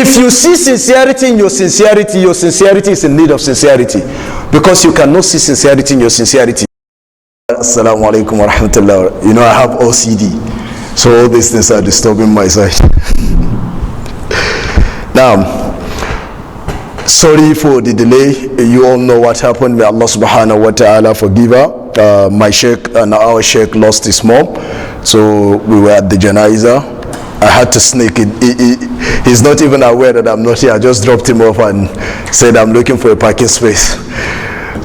If you see sincerity in your sincerity is in need of sincerity, because you cannot see sincerity in your sincerity. Assalamu alaikum wa rahmatullah. You know, I have OCD, so all these things are disturbing my sight. Now, sorry for the delay. You all know what happened. May Allah subhanahu wa ta'ala forgive her. My sheikh and our sheikh lost his mom, so we were at the janaiza. I had to sneak it. He's not even aware that I'm not here. I just dropped him off and said I'm looking for a parking space.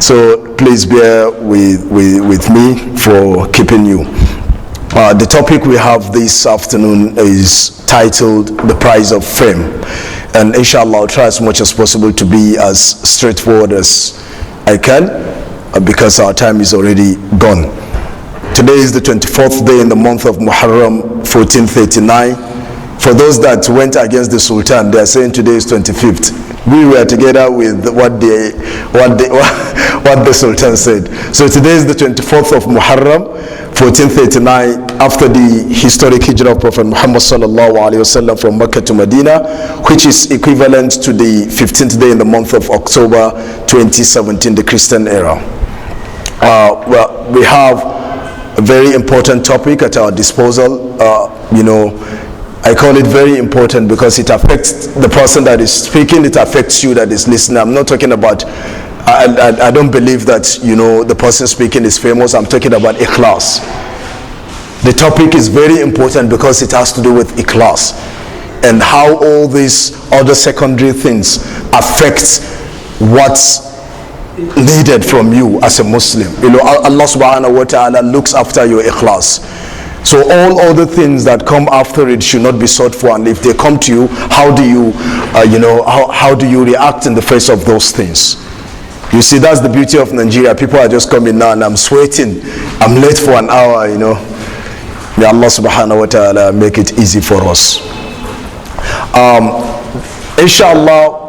So please bear with me for keeping you. The topic we have this afternoon is titled The Price of Fame. And inshallah, I'll try as much as possible to be as straightforward as I can, because our time is already gone. Today is the 24th day in the month of Muharram, 1439. For those that went against the Sultan, they are saying today is 25th. We were together with what the Sultan said. So today is the 24th of Muharram, 1439, after the historic hijrah of Prophet Muhammad sallallahu alaihi wasallam from Makkah to Madinah, which is equivalent to the 15th day in the month of October 2017, the Christian era. Well, we have a very important topic at our disposal. You know, I call it very important because it affects the person that is speaking, it affects you that is listening. I'm not talking about, I don't believe that, you know, the person speaking is famous. I'm talking about ikhlas. The topic is very important because it has to do with ikhlas and how all these other secondary things affect what's needed from you as a Muslim. You know, Allah subhanahu wa ta'ala looks after your ikhlas. So all other things that come after it should not be sought for, and if they come to you, how do you how do you react in the face of those things? You see, that's the beauty of Nigeria. People are just coming now and I'm sweating, I'm late for an hour, you know. May Allah subhanahu wa ta'ala make it easy for us. Inshallah,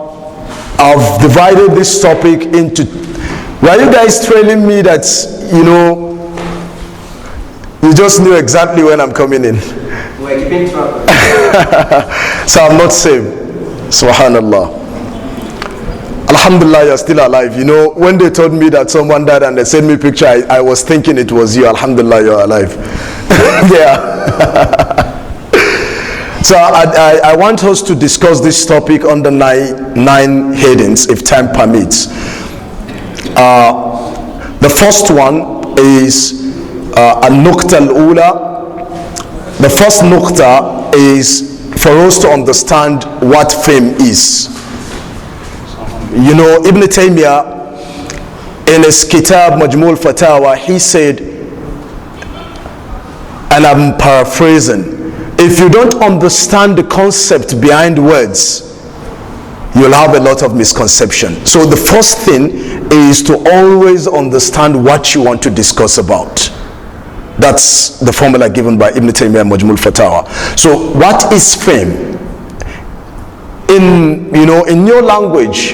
I've divided this topic into, were you guys telling me that, you know, you just knew exactly when I'm coming in? We're keeping track. So I'm not safe. Subhanallah. Alhamdulillah, you're still alive. You know, when they told me that someone died and they sent me a picture, I was thinking it was you. Alhamdulillah, you're alive. Yeah. So I want us to discuss this topic under nine headings, if time permits. The first one is An-Nuqta al-Ula. The first Nuqta is for us to understand what fame is. You know, Ibn Taymiyyah, in his Kitab Majmul Fatawa, he said, and I'm paraphrasing, if you don't understand the concept behind words, you'll have a lot of misconception. So the first thing is to always understand what you want to discuss about. That's the formula given by Ibn Taymiyyah Majmul Fatawa. So what is fame? In your language,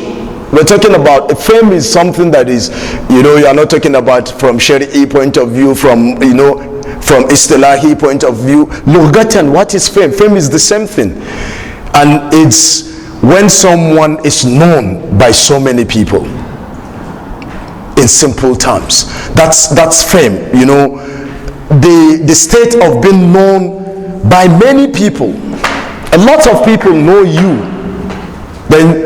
we're talking about fame is something that is, you know, you are not talking about from Shari'i point of view, from Istilahi point of view. Lughatan, what is fame? Fame is the same thing. And it's when someone is known by so many people. In simple terms. That's fame. You know, the state of being known by many people. A lot of people know you. Then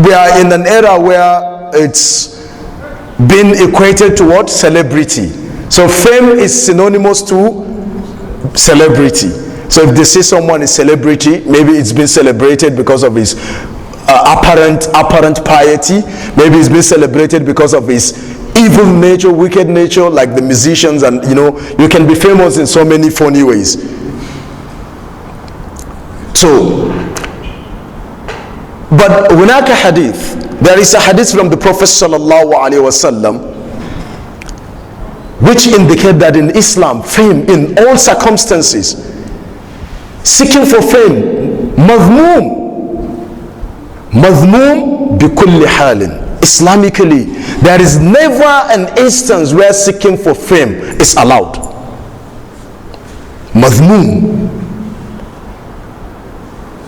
we are in an era where it's been equated to what? Celebrity. So fame is synonymous to celebrity. So if they say someone is celebrity, maybe it's been celebrated because of his apparent piety. Maybe it's been celebrated because of his evil nature, wicked nature, like the musicians, and you know, you can be famous in so many funny ways. So, but hunaka hadith, there is a hadith from the Prophet sallallahu alaihi wasallam which indicate that in Islam, fame in all circumstances, seeking for fame, madhmoom bikulli halin. Islamically, there is never an instance where seeking for fame is allowed. Madhmoom.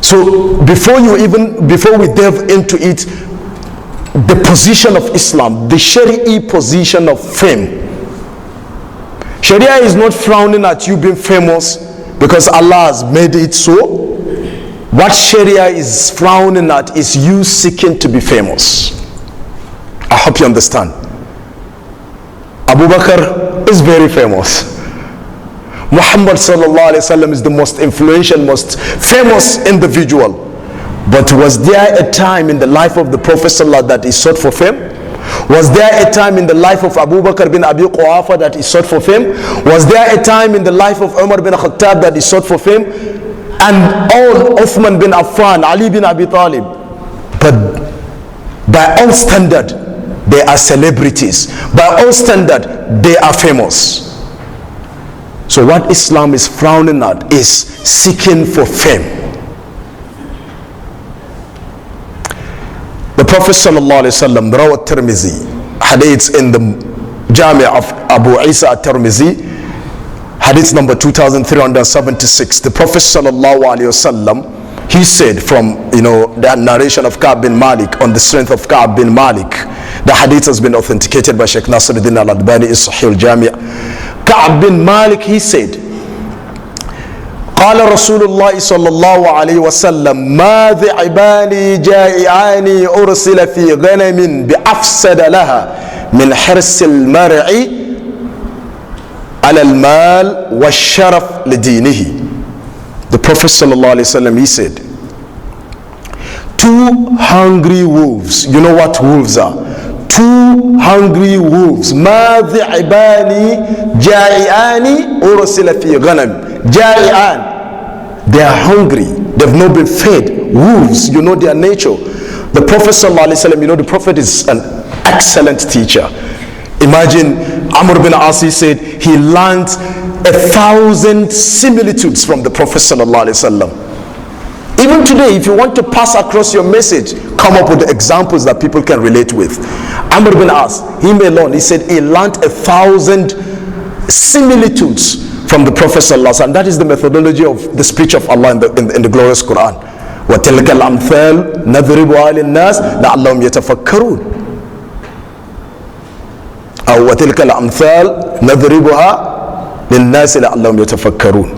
So before we delve into it, the position of Islam, the Sharia position of fame. Sharia is not frowning at you being famous because Allah has made it so. What Sharia is frowning at is you seeking to be famous. I hope you understand. Abu Bakr is very famous. Muhammad sallallahu alaihi wasallam is the most influential, most famous individual. But was there a time in the life of the Prophet sallallahu that he sought for fame? Was there a time in the life of Abu Bakr bin Abi Quhafa that he sought for fame? Was there a time in the life of Umar bin Khattab that he sought for fame? And all Uthman bin Affan, Ali bin Abi Talib. But by all standard, they are celebrities. By all standard, they are famous. So what Islam is frowning at is seeking for fame. The Prophet sallallahu alaihi wasallam, Rawat Tirmizi, hadith in the Jami' of Abu Isa at-Tirmizi, hadith number 2376. The Prophet sallallahu alaihi wasallam, he said, from the narration of Ka'b bin Malik, on the strength of Ka'b bin Malik, the hadith has been authenticated by Sheikh Nasiruddin al-Albani in Sahih al-Jami'. Ka'b bin Malik, he said, قال رسول الله صلى الله عليه وسلم ما ذئبان جائعان أرسل في غنم بأفسد لها من حرص المرء على المال والشرف لدينه. The Prophet صلى الله عليه وسلم, he said, two hungry wolves, you know what wolves are? Two hungry wolves. ما ذئبان جائعان أرسل في غنم. Jai'an, they are hungry, they've not been fed. Wolves, you know their nature. The Prophet sallallahu alaihi wasallam, the Prophet is an excellent teacher. Imagine Amr bin Asi said he learned 1,000 similitudes from the Prophet sallallahu alaihi wasallam. Even today, if you want to pass across your message, come up with the examples that people can relate with. Amr bin As, him alone, he said he learned 1,000 similitudes from the Prophet sallallahu alaihi wasallam. That is the methodology of the speech of Allah in the glorious Quran. وَتِلْكَ الْأَمْثَالُ نَضْرِبُهَا لِلنَّاسِ لَعَلَّهُمْ يَتَفَكَّرُونَ أو وَتِلْكَ الْأَمْثَالُ نَضْرِبُهَا لِلنَّاسِ لَعَلَّهُمْ يَتَفَكَّرُونَ.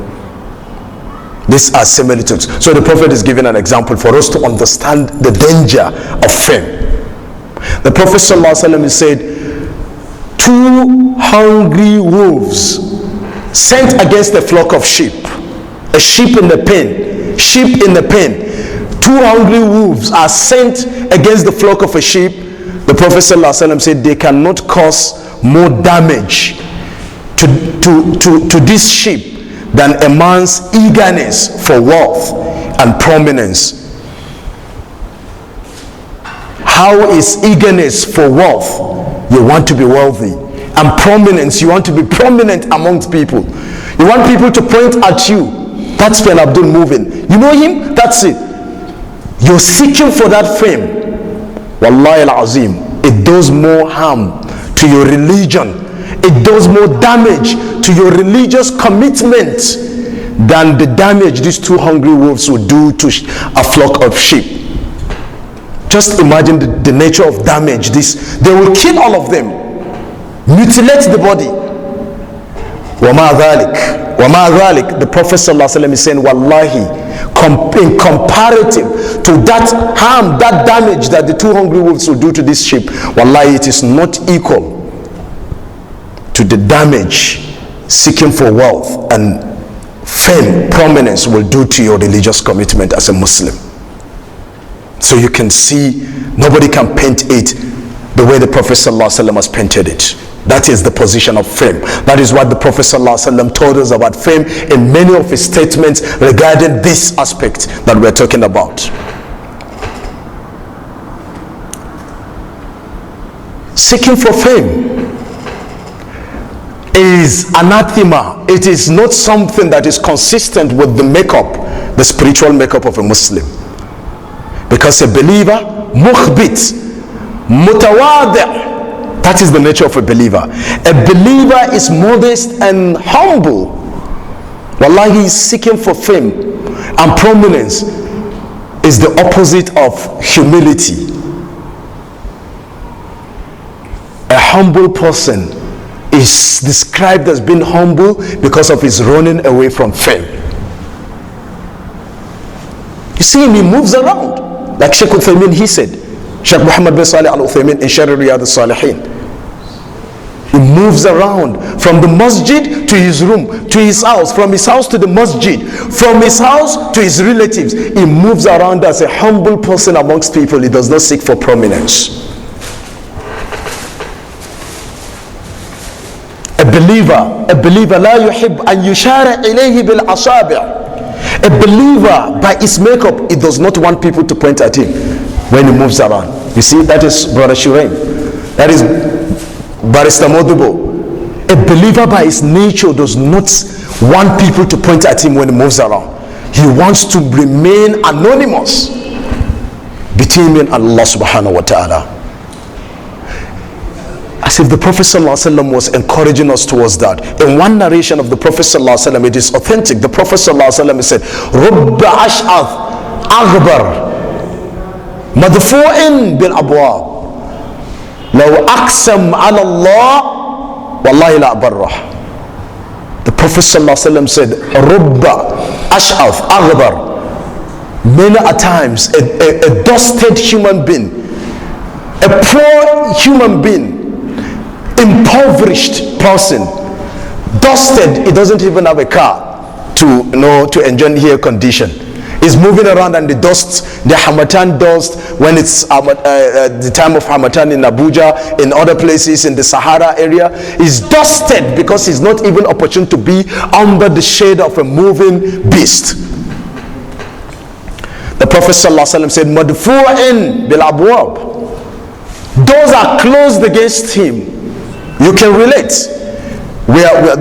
These are similitudes. So the Prophet is giving an example for us to understand the danger of fame. The Prophet sallallahu alaihi wasallam said, two hungry wolves sent against a flock of sheep, a sheep in the pen, sheep in the pen. Two hungry wolves are sent against the flock of a sheep. The Prophet ﷺ said they cannot cause more damage to this sheep than a man's eagerness for wealth and prominence. How is eagerness for wealth? You want to be wealthy. And prominence, you want to be prominent amongst people. You want people to point at you. That's PenAbdul moving. You know him? That's it. You're seeking for that fame. Wallahi al-Azim, it does more harm to your religion. It does more damage to your religious commitment than the damage these two hungry wolves would do to a flock of sheep. Just imagine the nature of damage. They will kill all of them, mutilate the body. وَمَا ذَلِكَ. The Prophet ﷺ is saying, Wallahi, in comparative to that harm, that damage that the two hungry wolves will do to this sheep, Wallahi, it is not equal to the damage seeking for wealth and fame, prominence will do to your religious commitment as a Muslim. So you can see, nobody can paint it the way the Prophet ﷺ has painted it. That is the position of fame. That is what the Prophet ﷺ told us about fame in many of his statements regarding this aspect that we're talking about. Seeking for fame is anathema. It is not something that is consistent with the makeup, the spiritual makeup of a Muslim. Because a believer, mukhbit, mutawadi', that is the nature of a believer. A believer is modest and humble. Wallahi, he is seeking for fame and prominence. is the opposite of humility. A humble person is described as being humble because of his running away from fame. You see him, he moves around. Like Sheikh Uthaymin, he said, Sheikh Muhammad bin Salih al-Uthaymin in Sharh Riyadh al-Salihin. He moves around from the masjid to his room, to his house, from his house to the masjid, from his house to his relatives. He moves around as a humble person amongst people. He does not seek for prominence. A believer, لا يحب أن يشار إليه بالأصابع. A believer, by his makeup, he does not want people to point at him when he moves around. You see, that is Brother Shuraim. That is Barrister Modibo. A believer by his nature does not want people to point at him when he moves around. He wants to remain anonymous between him and Allah subhanahu wa ta'ala. As if the Prophet ﷺ was encouraging us towards that. In one narration of the Prophet ﷺ, it is authentic. The Prophet ﷺ said, رُبَّ أَشْعَثْ أَغْبَرْ مَدْفُوعٍ بِالْأَبْوَابِ لَوْ أَقْسَمْ عَلَى اللَّهِ وَاللَّهِ لَأَبَرَّهُ. The Prophet ﷺ said, رُبَّ أَشْعَثْ أَغْبَرْ. Many a times, a dusted human being, a poor human being, impoverished person, dusted, he doesn't even have a car to enjoy air condition. He's moving around and the dust, the Hamatan dust, when it's the time of Hamatan in Abuja, in other places in the Sahara area, is dusted because he's not even opportune to be under the shade of a moving beast. The Prophet ﷺ said, Madfu'in bil abwab. Doors are closed against him. You can relate.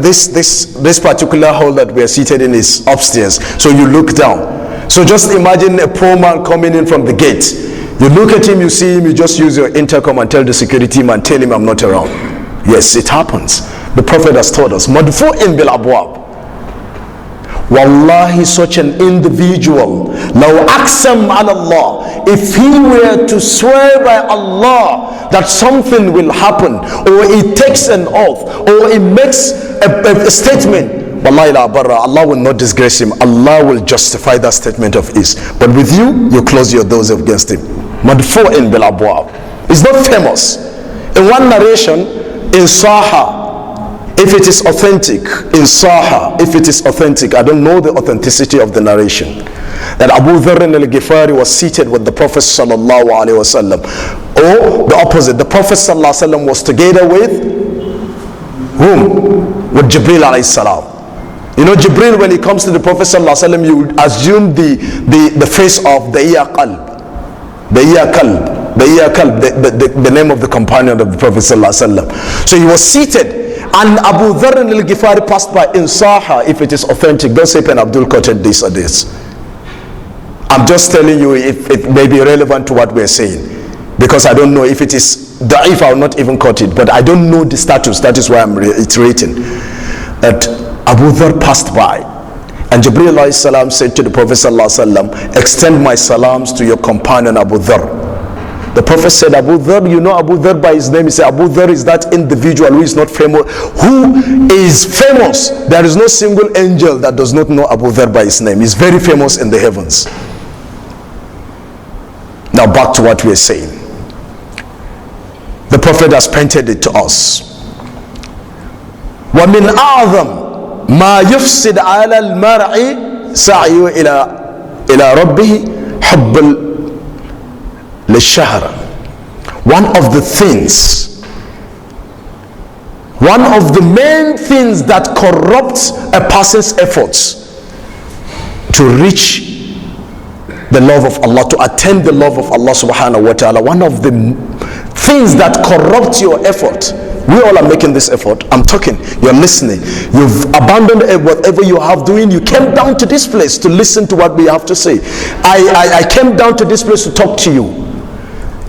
This particular hall that we are seated in is upstairs. So you look down. So just imagine a poor man coming in from the gate. You look at him, you see him, you just use your intercom and tell the security man, tell him I'm not around. Yes, it happens. The Prophet has told us, Madfu'in bil abwab. Wallahi, such an individual, law aqsam ala Allah, if he were to swear by Allah that something will happen, or he takes an oath, or he makes a statement, wallahi la barra, Allah will not disgrace him. Allah will justify that statement of his. But with you, you close your doors against him. Madfu'in bil abwab. It's not famous. In one narration, in Saha, if it is authentic, in Saha, if it is authentic, I don't know the authenticity of the narration, that Abu Dharr al-Ghifari was seated with the Prophet sallallahu alaihi wasallam, or the opposite, the Prophet sallallahu alaihi wasallam was together with whom? With Jibril alayhi salam. You know, Jibril, when he comes to the Prophet sallallahu alaihi wasallam, you would assume the face of the the name of the companion of the Prophet sallallahu alaihi wasallam. So he was seated. And Abu Dharr al-Ghifari passed by in Saha. If it is authentic, don't say PenAbdul quoted this or this. I'm just telling you if it may be relevant to what we're saying, because I don't know if it is da'if. I will not even quote it, but I don't know the status. That is why I'm reiterating that Abu Dharr passed by, and Jibreel alayhi salam said to the Prophet sallallahu alaihi wasallam, extend my salams to your companion Abu Dharr. The Prophet said, Abu Dharr, you know Abu Dharr by his name. He said, Abu Dharr is that individual who is not famous, who is famous. There is no single angel that does not know Abu Dharr by his name. He's very famous in the heavens. Now back to what we are saying. The Prophet has painted it to us. وَمِنْ أَعْظَمْ مَا يُفْسِدْ عَلَى الْمَرْءِ سَعْيُ إِلَى رَبِّهِ حُبُّ للشهر. One of the main things that corrupts a person's efforts to reach the love of Allah, to attain the love of Allah subhanahu wa ta'ala, one of the things that corrupt your effort. We all are making this effort. I'm talking, you're listening, you've abandoned whatever you have doing. You came down to this place to listen to what we have to say. I came down to this place to talk to you.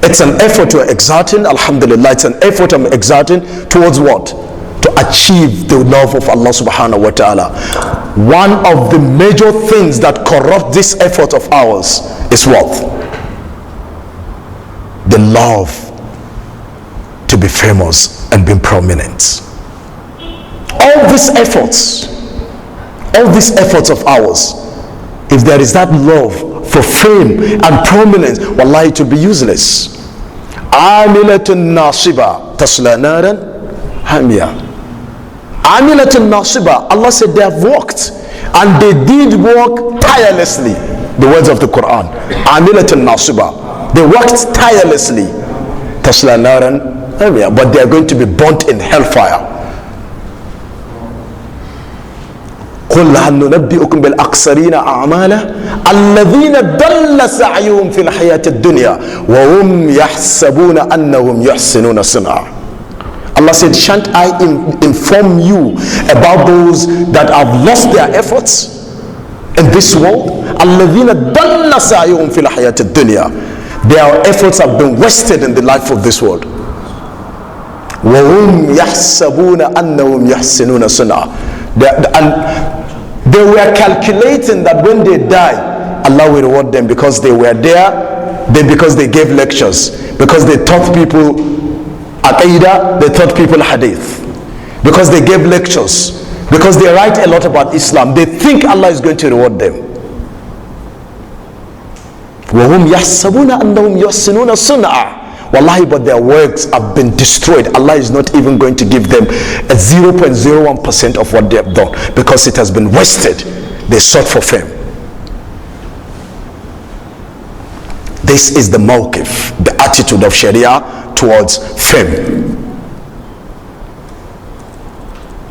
It's an effort you're exerting, alhamdulillah. It's an effort I'm exerting towards what? to achieve the love of Allah subhanahu wa ta'ala. One of the major things that corrupt this effort of ours is what? The love to be famous and be prominent. All these efforts of ours, if there is that love for fame and prominence, wallahi, it will be useless. Amilatun nasiba tasla naran hamia. Amilatun nasiba, Allah said they have worked, and they did work tirelessly. The words of the Quran. Amilatun nasiba, they worked tirelessly. Tasla naran hamia, but they are going to be burnt in hellfire. قل هل ننبئكم بالأخسرين أعمالا الذين ضل سعيهم في الحياة الدنيا وهم يحسبون أنهم يحسنون صنعا. Allah said, shan't I inform you about those that have lost their efforts in this world? الذين ضل سعيهم في الحياة الدنيا, their efforts have been wasted in the life of this world. وهم يحسبون أنهم يحسنون صنعا. And they were calculating that when they die, Allah will reward them because they were there, because they gave lectures, because they taught people Aqidah, they taught people Hadith, because they gave lectures, because they write a lot about Islam. They think Allah is going to reward them. وَهُمْ يَحْسَبُونَ أَنَّهُمْ يُحْسِنُونَ صُنْعًا. Wallahi, but their works have been destroyed. Allah is not even going to give them a 0.01% of what they have done, because it has been wasted. They sought for fame. This is the mawqif, the attitude of Sharia towards fame.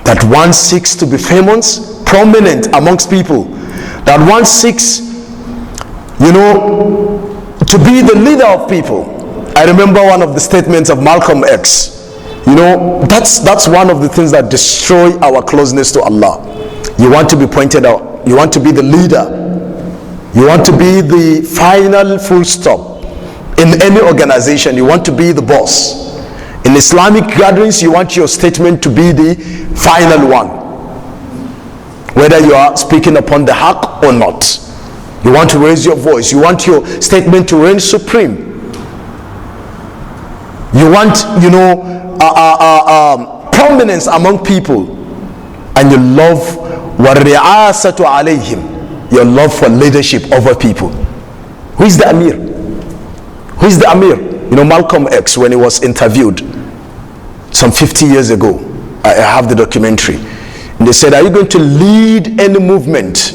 That one seeks to be famous, prominent amongst people. That one seeks, to be the leader of people. I remember one of the statements of Malcolm X. That's one of the things that destroy our closeness to Allah. You want to be pointed out. You want to be the leader. You want to be the final full stop in any organization. You want to be the boss. In Islamic gatherings, you want your statement to be the final one, whether you are speaking upon the haqq or not. You want to raise your voice. You want your statement to reign supreme. You want, prominence among people, and you love وَالرِّعَاسَةُ عَلَيْهِمْ, your love for leadership over people. Who is the Amir? Who is the Amir? Malcolm X, when he was interviewed some 50 years ago, I have the documentary, and they said, are you going to lead any movement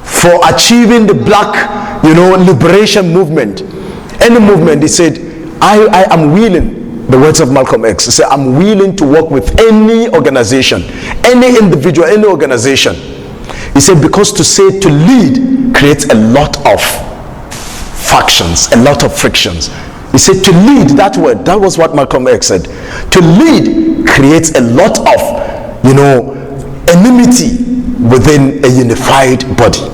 for achieving the black, liberation movement? Any movement? He said, I am willing, the words of Malcolm X, he said, I'm willing to work with any organization, any individual, any organization. He said, because to say to lead creates a lot of factions, a lot of frictions. He said to lead, that word, that was what Malcolm X said. To lead creates a lot of, enmity within a unified body.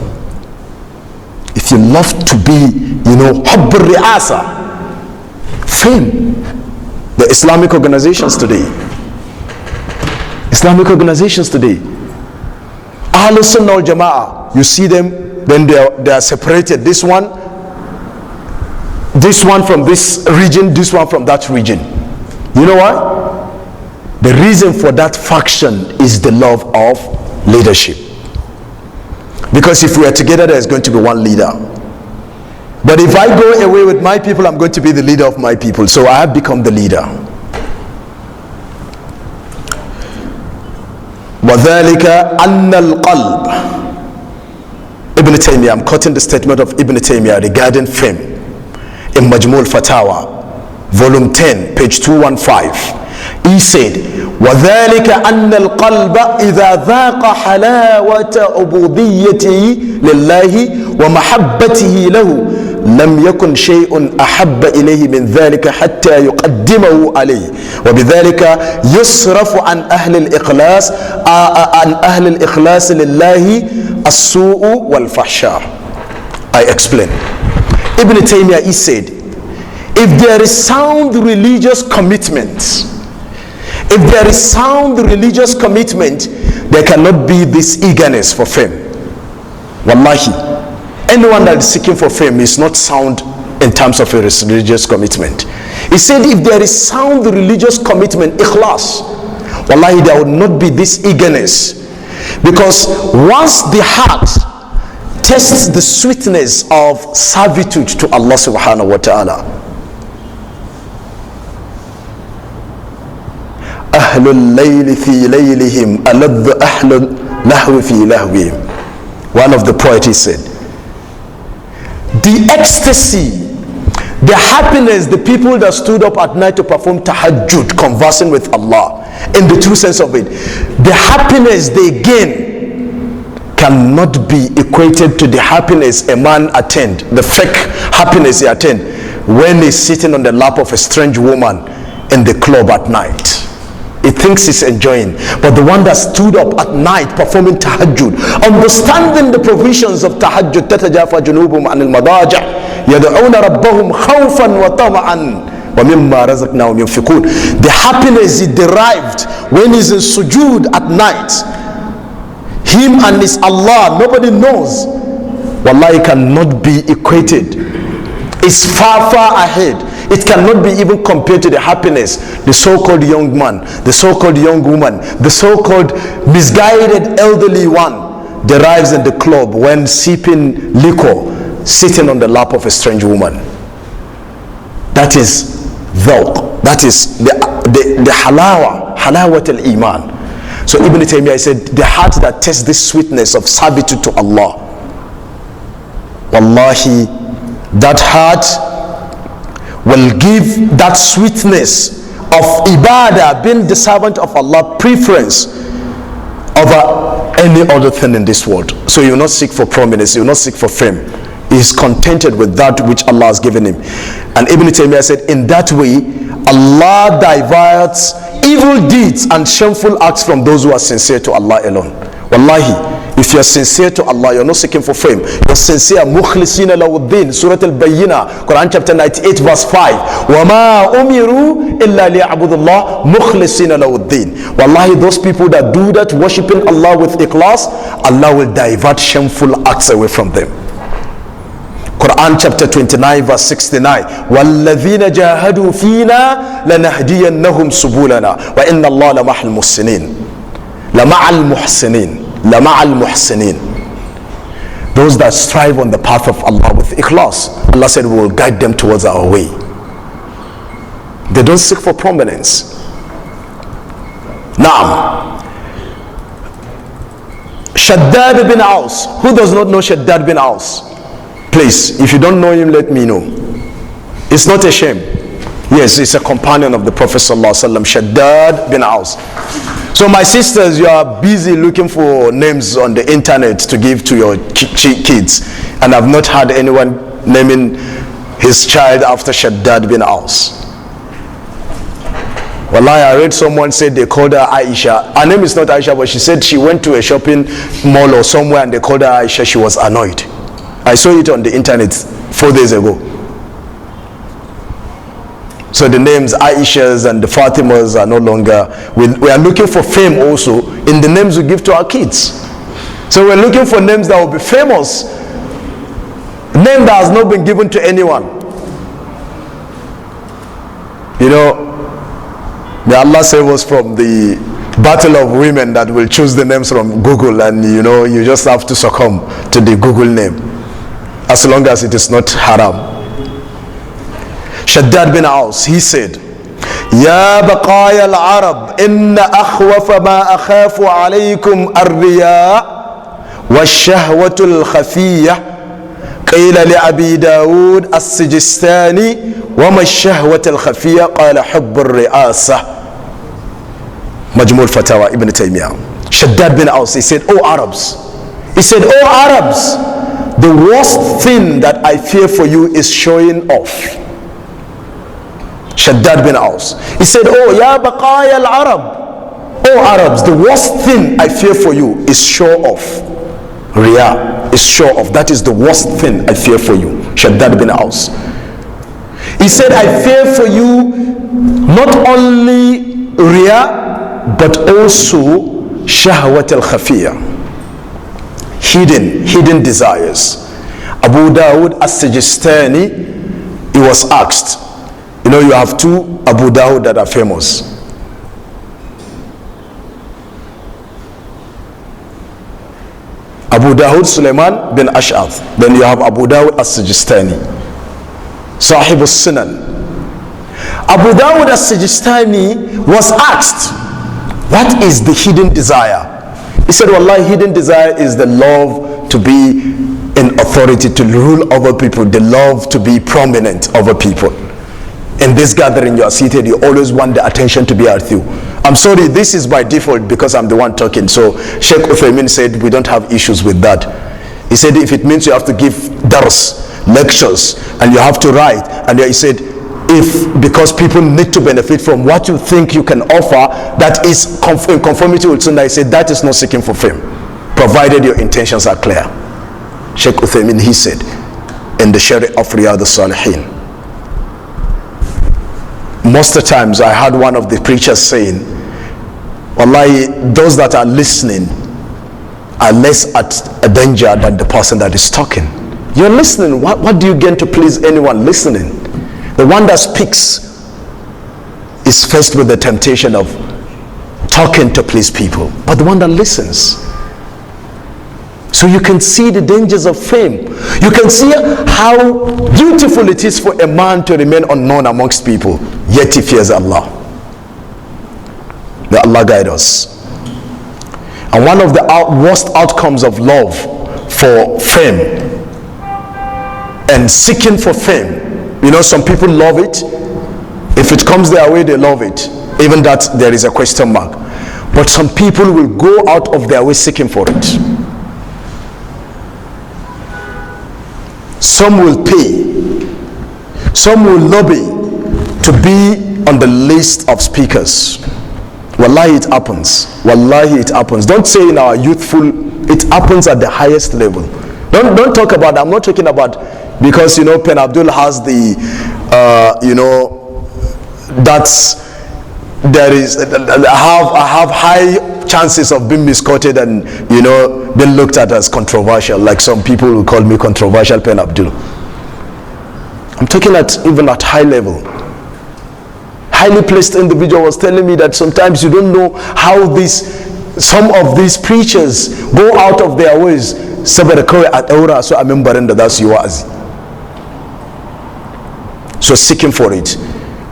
If you love to be, hubb al-ri'asa, fame, the Islamic organizations today, Ahlus Sunnah wal Jama'ah, you see them, then they are separated. This one from this region, this one from that region. You know why? The reason for that faction is the love of leadership. Because if we are together, there is going to be one leader. But if I go away with my people, I'm going to be the leader of my people. So I have become the leader. وَذَلِكَ أَنَّ الْقَلْبِ, Ibn Taymiyyah, I'm quoting the statement of Ibn Taymiyyah regarding fame in Majmul Fatawa, volume 10, page 215. He said, وَذَلِكَ أَنَّ الْقَلْبَ إِذَا ذَاقَ حَلَاوَةَ عُبُودِيَّتِهِ لِلَّهِ وَمَحَبَّتِهِ لَهُ لم يكن شيء أحب إليه من ذلك حتى يقدمه عليه وبذلك يصرف عن أهل الإخلاص لله السوء والفحشاء. I explain. Ibn Taymiyyah, he said, if there is sound religious commitment, there cannot be this eagerness for fame. Wallahi, anyone that is seeking for fame is not sound in terms of a religious commitment. He said if there is sound religious commitment, ikhlas, wallahi, there will not be this eagerness. Because once the heart tastes the sweetness of servitude to Allah subhanahu wa ta'ala, Ahlul layli fi laylihim aladh ahlul lahwi fi lahwihim. One of the poets said, the ecstasy, the happiness, the people that stood up at night to perform tahajjud, conversing with Allah, in the true sense of it, the happiness they gain cannot be equated to the happiness a man attained, the fake happiness he attained when he's sitting on the lap of a strange woman in the club at night. He thinks he's enjoying, but the one that stood up at night performing tahajjud, understanding the provisions of tahajjud, tatajafa junubum anil madaja yad'una rabbahum khawfan wa tama'an wa mimma razaqnahum yunfiqun. The happiness he derived when he's in sujood at night, him and his Allah, nobody knows, wallahi, cannot be equated. It's far, far ahead. It cannot be even compared to the happiness the so-called young man, the so-called young woman, the so-called misguided elderly one derives in the club when sipping liquor, sitting on the lap of a strange woman. That is dhawq. That is the halawat al-iman. So Ibn Taymiyyah said, the heart that tastes this sweetness of servitude to Allah, wallahi, that heart will give that sweetness of ibadah, being the servant of Allah, preference over any other thing in this world. So you will not seek for prominence, you will not seek for fame. He is contented with that which Allah has given him. And Ibn Taymiyyah said, in that way, Allah diverts evil deeds and shameful acts from those who are sincere to Allah alone. Wallahi, if you're sincere to Allah, you're not seeking for fame. You're sincere. Mukhlisina lawuddin. Surah Al-Bayyinah, Quran chapter 98 verse 5. وَمَا أُمِرُوا إِلَّا لِيَعْبُدُ اللَّهِ مُخْلِصِينَ لَهُ. Wallahi, those people that do that, worshipping Allah with ikhlas, Allah will divert shameful acts away from them. Quran chapter 29 verse 69. وَالَّذِينَ جَاهَدُوا فِينَا لَنَهْدِيَنَّهُمْ سُبُولَنَا وَإِنَّ اللَّهَ لَمَعَ الْمُحْسِنِينَ لَمَعَ الْمُحْسِنِينَ. Those that strive on the path of Allah with ikhlas, Allah said we will guide them towards our way. They don't seek for prominence. Naam. Shaddad bin Aus. Who does not know Shaddad bin Aus? Please, if you don't know him, let me know. It's not a shame. Yes, he's a companion of the Prophet sallallahu alaihi wasallam, Shaddad bin Aus. So my sisters, you are busy looking for names on the internet to give to your kids, and I've not had anyone naming his child after Shaddad bin Aus. Wallahi, I read someone said they called her Aisha. Her name is not Aisha, but she said she went to a shopping mall or somewhere and they called her Aisha. She was annoyed. I saw it on the internet 4 days ago. So the names Aishas and the Fatimas are no longer. We are looking for fame also in the names we give to our kids. So we're looking for names that will be famous. Name that has not been given to anyone. You know, may Allah save us from the battle of women that will choose the names from Google, and you know, you just have to succumb to the Google name, as long as it is not haram. Shaddad bin Aus, he said, Ya baqaya al-Arab, inna akhwafa ma akhafu alaykum ar-riya wa shahwatu al-khafiyya. قيل لأبي داود السجستاني وما الشهوة الخفية قال حب الرئاسة. مجموع الفتاوى Ibn Taymiyyah. Shaddad bin Aus, he said, "O Arabs," he said, "O Arabs, the worst thing that I fear for you is showing off." Shaddad bin Aus, he said, "Oh, ya baqaya al-Arab, O Arabs, the worst thing I fear for you is show off." Riya is show off. That is the worst thing I fear for you. Shaddad bin Aus. He said, I fear for you not only riya, but also shahwat al-khafiyya, hidden desires. Abu Dawud as-Sijistani, he was asked, you know, you have two Abu Dawud that are famous. Abu Dawud Sulaiman bin Ash'ath. Then you have Abu Dawud as-Sijistani, Sahib al-Sunan. Abu Dawud as-Sijistani was asked, what is the hidden desire? He said, Wallahi, hidden desire is the love to be in authority, to rule over people, the love to be prominent over people. In this gathering you are seated, you always want the attention to be at you. I'm sorry, this is by default because I'm the one talking. So Sheikh Uthaymin said we don't have issues with that. He said if it means you have to give dars, lectures, and you have to write, and he said if because people need to benefit from what you think you can offer that is in conformity with Sunnah, he said that is not seeking for fame, provided your intentions are clear. Sheikh Uthaymin, he said in the Sharia of Riyadh al-Salihin. Most of the times I heard one of the preachers saying, Wallahi, those that are listening are less at a danger than the person that is talking. You're listening. What do you gain to please anyone listening? The one that speaks is faced with the temptation of talking to please people, but the one that listens. So you can see the dangers of fame. You can see how beautiful it is for a man to remain unknown amongst people, yet he fears Allah. May Allah guide us. And one of the worst outcomes of love for fame and seeking for fame, you know, some people love it. If it comes their way, they love it. Even that there is a question mark. But some people will go out of their way seeking for it. Some will pay, some will lobby to be on the list of speakers. Wallahi, it happens. Wallahi, it happens. Don't say in our youthful, it happens at the highest level. Don't talk about, I'm not talking about because, you know, PenAbdul has the, you know, that's, there is, I have high chances of being misquoted and, you know, being looked at as controversial, like some people will call me controversial PenAbdul. I'm talking even at high level. Highly placed individual was telling me that sometimes you don't know how some of these preachers go out of their ways. So seeking for it.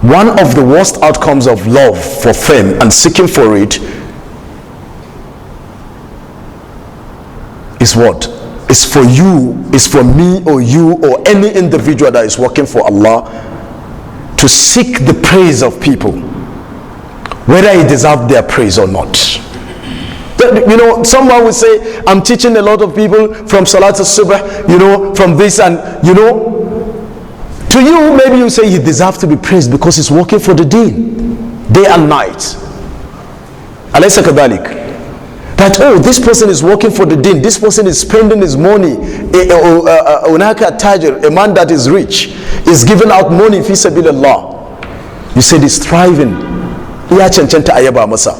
One of the worst outcomes of love for fame and seeking for it is what? Is for you, is for me or you or any individual that is working for Allah to seek the praise of people, whether he deserves their praise or not. You know, someone will say, I'm teaching a lot of people from Salat al-Subh, you know, from this and, you know, to you, maybe you say he deserves to be praised because he's working for the deen, day and night. Alaysa kadhalik. That, oh, this person is working for the deen, this person is spending his money. Unaka tajir, a man that is rich, is giving out money fi sabilillah. You said he's thriving. Iya cancanta ayaba masa.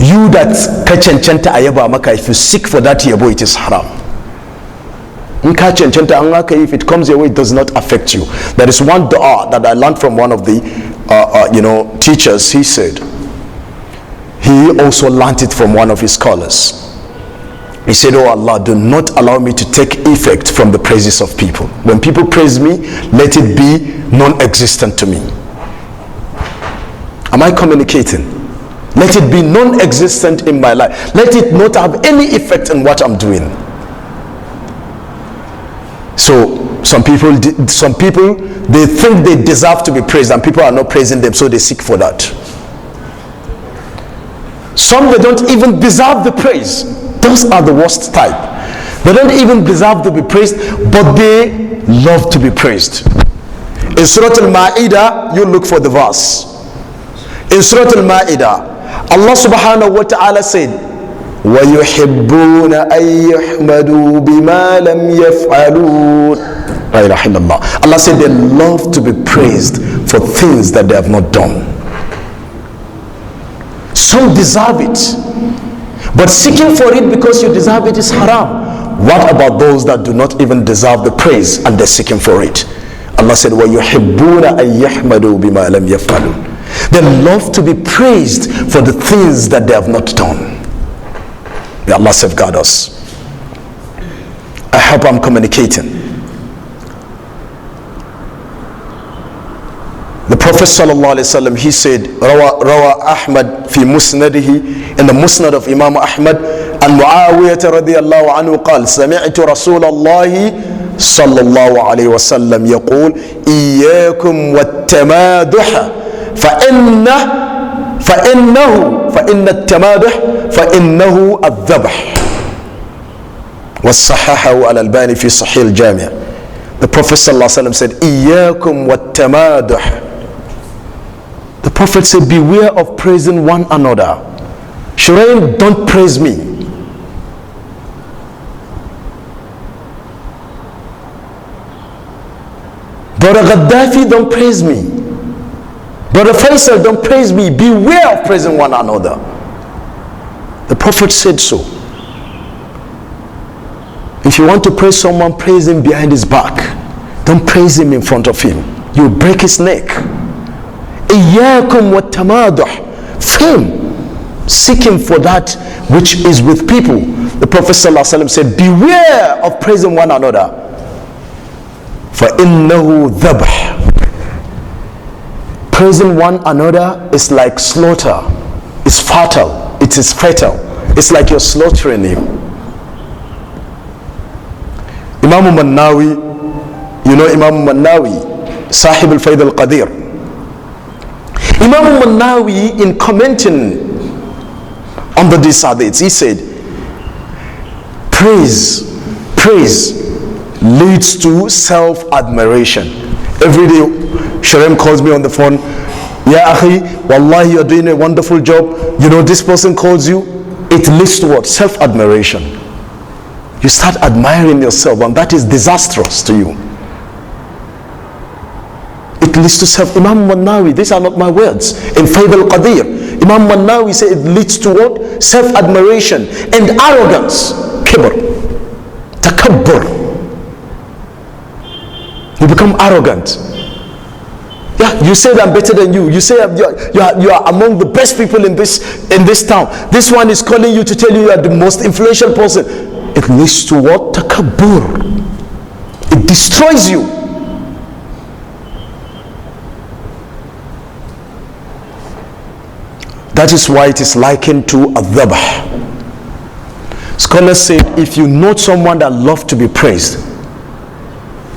You that ka cancanta ayaba maka, if you seek for that yabo, it is haram. If it comes your way, it does not affect you. There is one dua that I learned from one of the you know, teachers. He said he also learned it from one of his scholars. He said, oh Allah, do not allow me to take effect from the praises of people. When people praise me, let it be non-existent to me. Am I communicating? Let it be non-existent in my life. Let it not have any effect on what I'm doing. So some people they think they deserve to be praised and people are not praising them, so they seek for that. Some, they don't even deserve the praise. Those are the worst type. They don't even deserve to be praised, but they love to be praised. In Surah Al-Ma'idah, you look for the verse. In Surah Al-Ma'idah, Allah subhanahu wa ta'ala said, وَيُحِبُّونَ أَن يُحْمَدُوا بِمَا لَمْ يَفْعَلُونَ La ilaha illallah. Allah said they love to be praised for things that they have not done. Some deserve it, but seeking for it because you deserve it is haram. What about those that do not even deserve the praise and they're seeking for it? Allah said, وَيُحِبُّونَ أَن يَحْمَدُوا بِمَا لَمْ يَفْعَلُوا. They love to be praised for the things that they have not done. May Allah safeguard us. I hope I'm communicating. The Prophet sallallahu alaihi wasallam, he said, Rawa Ahmad fi musnadihi, in the musnad of Imam Ahmad, and Muawiyah radiyallahu anhu قال سمعت رسول الله صلى الله عليه وسلم يقول إياكم والتمادح فإن التمادح فإنه الذبح. وصححه الألباني في صحيح الجامع. The Prophet sallallahu alaihi wasallam said, إياكم والتمادح. The Prophet said, beware of praising one another. Shuraim, don't praise me. Brother Gaddafi, don't praise me. Brother Faisal, don't praise me. Beware of praising one another. The Prophet said so. If you want to praise someone, praise him behind his back. Don't praise him in front of him. You'll break his neck. Iyyakum wa tamaduh. Fame, seeking for that which is with people. The Prophet ﷺ said, beware of praising one another. فَإِنَّهُ ذَبْحٌ. Praising one another is like slaughter. It's fatal. It is fatal. It's like you're slaughtering him. Imam Mannawi, you know Imam Mannawi, Sahib al-Fayd al-Qadir. Imam Mannawi, in commenting on the hadiths, he said, praise leads to self-admiration. Every day Sharem calls me on the phone, Ya akhi, wallahi, you're doing a wonderful job. You know, this person calls you. It leads to what? Self-admiration. You start admiring yourself, and that is disastrous to you. It leads to self. Imam Mannawi, these are not my words, in Fayd al-Qadir, Imam Mannawi said it leads to what? Self-admiration and arrogance. Kibr, takabbur. You become arrogant. Yeah, you say I'm better than you. You say you are among the best people in this town. This one is calling you to tell you are the most influential person. It leads to what? Takabbur. It destroys you. That is why it is likened to a dhabh. Scholars say if you know someone that loves to be praised,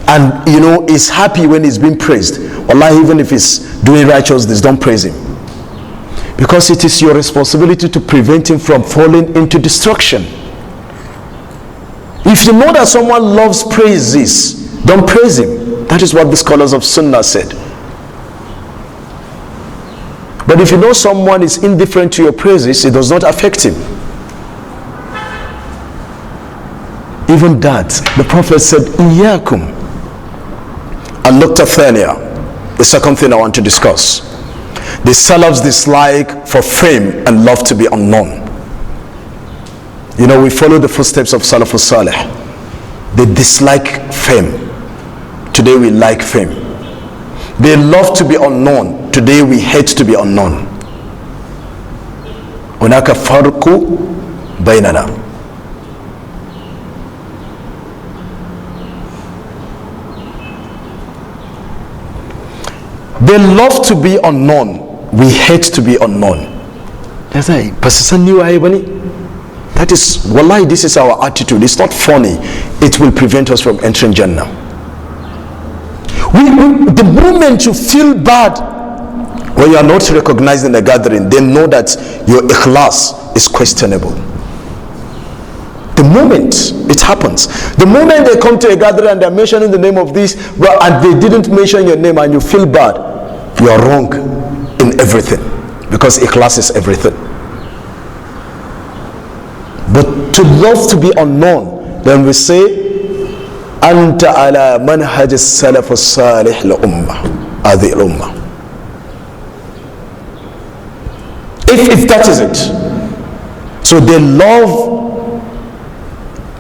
and you know is happy when he's being praised, wallahi, even if he's doing righteousness, don't praise him, because it is your responsibility to prevent him from falling into destruction. If you know that someone loves praises, don't praise him. That is what the scholars of Sunnah said. But if you know someone is indifferent to your praises, it does not affect him. Even that, the Prophet said, Iyyakum. Al-Nuqta Thaniya, the second thing I want to discuss. The Salaf's dislike for fame and love to be unknown. You know, we follow the footsteps of Salafus Salih. They dislike fame. Today we like fame. They love to be unknown. Today we hate to be unknown. Hunaka farqu baynana. They love to be unknown. We hate to be unknown. That's why that is, wallahi, this is our attitude. It's not funny. It will prevent us from entering Jannah. The moment you feel bad when you are not recognized in the gathering, they know that your ikhlas is questionable. The moment it happens, the moment they come to a gathering and they're mentioning the name of this, and they didn't mention your name and you feel bad, you are wrong in everything, because ikhlas is everything. But to love to be unknown, then we say أنت على منهج السلف الصالح لأمة هذه الأمة. If that is it. So they love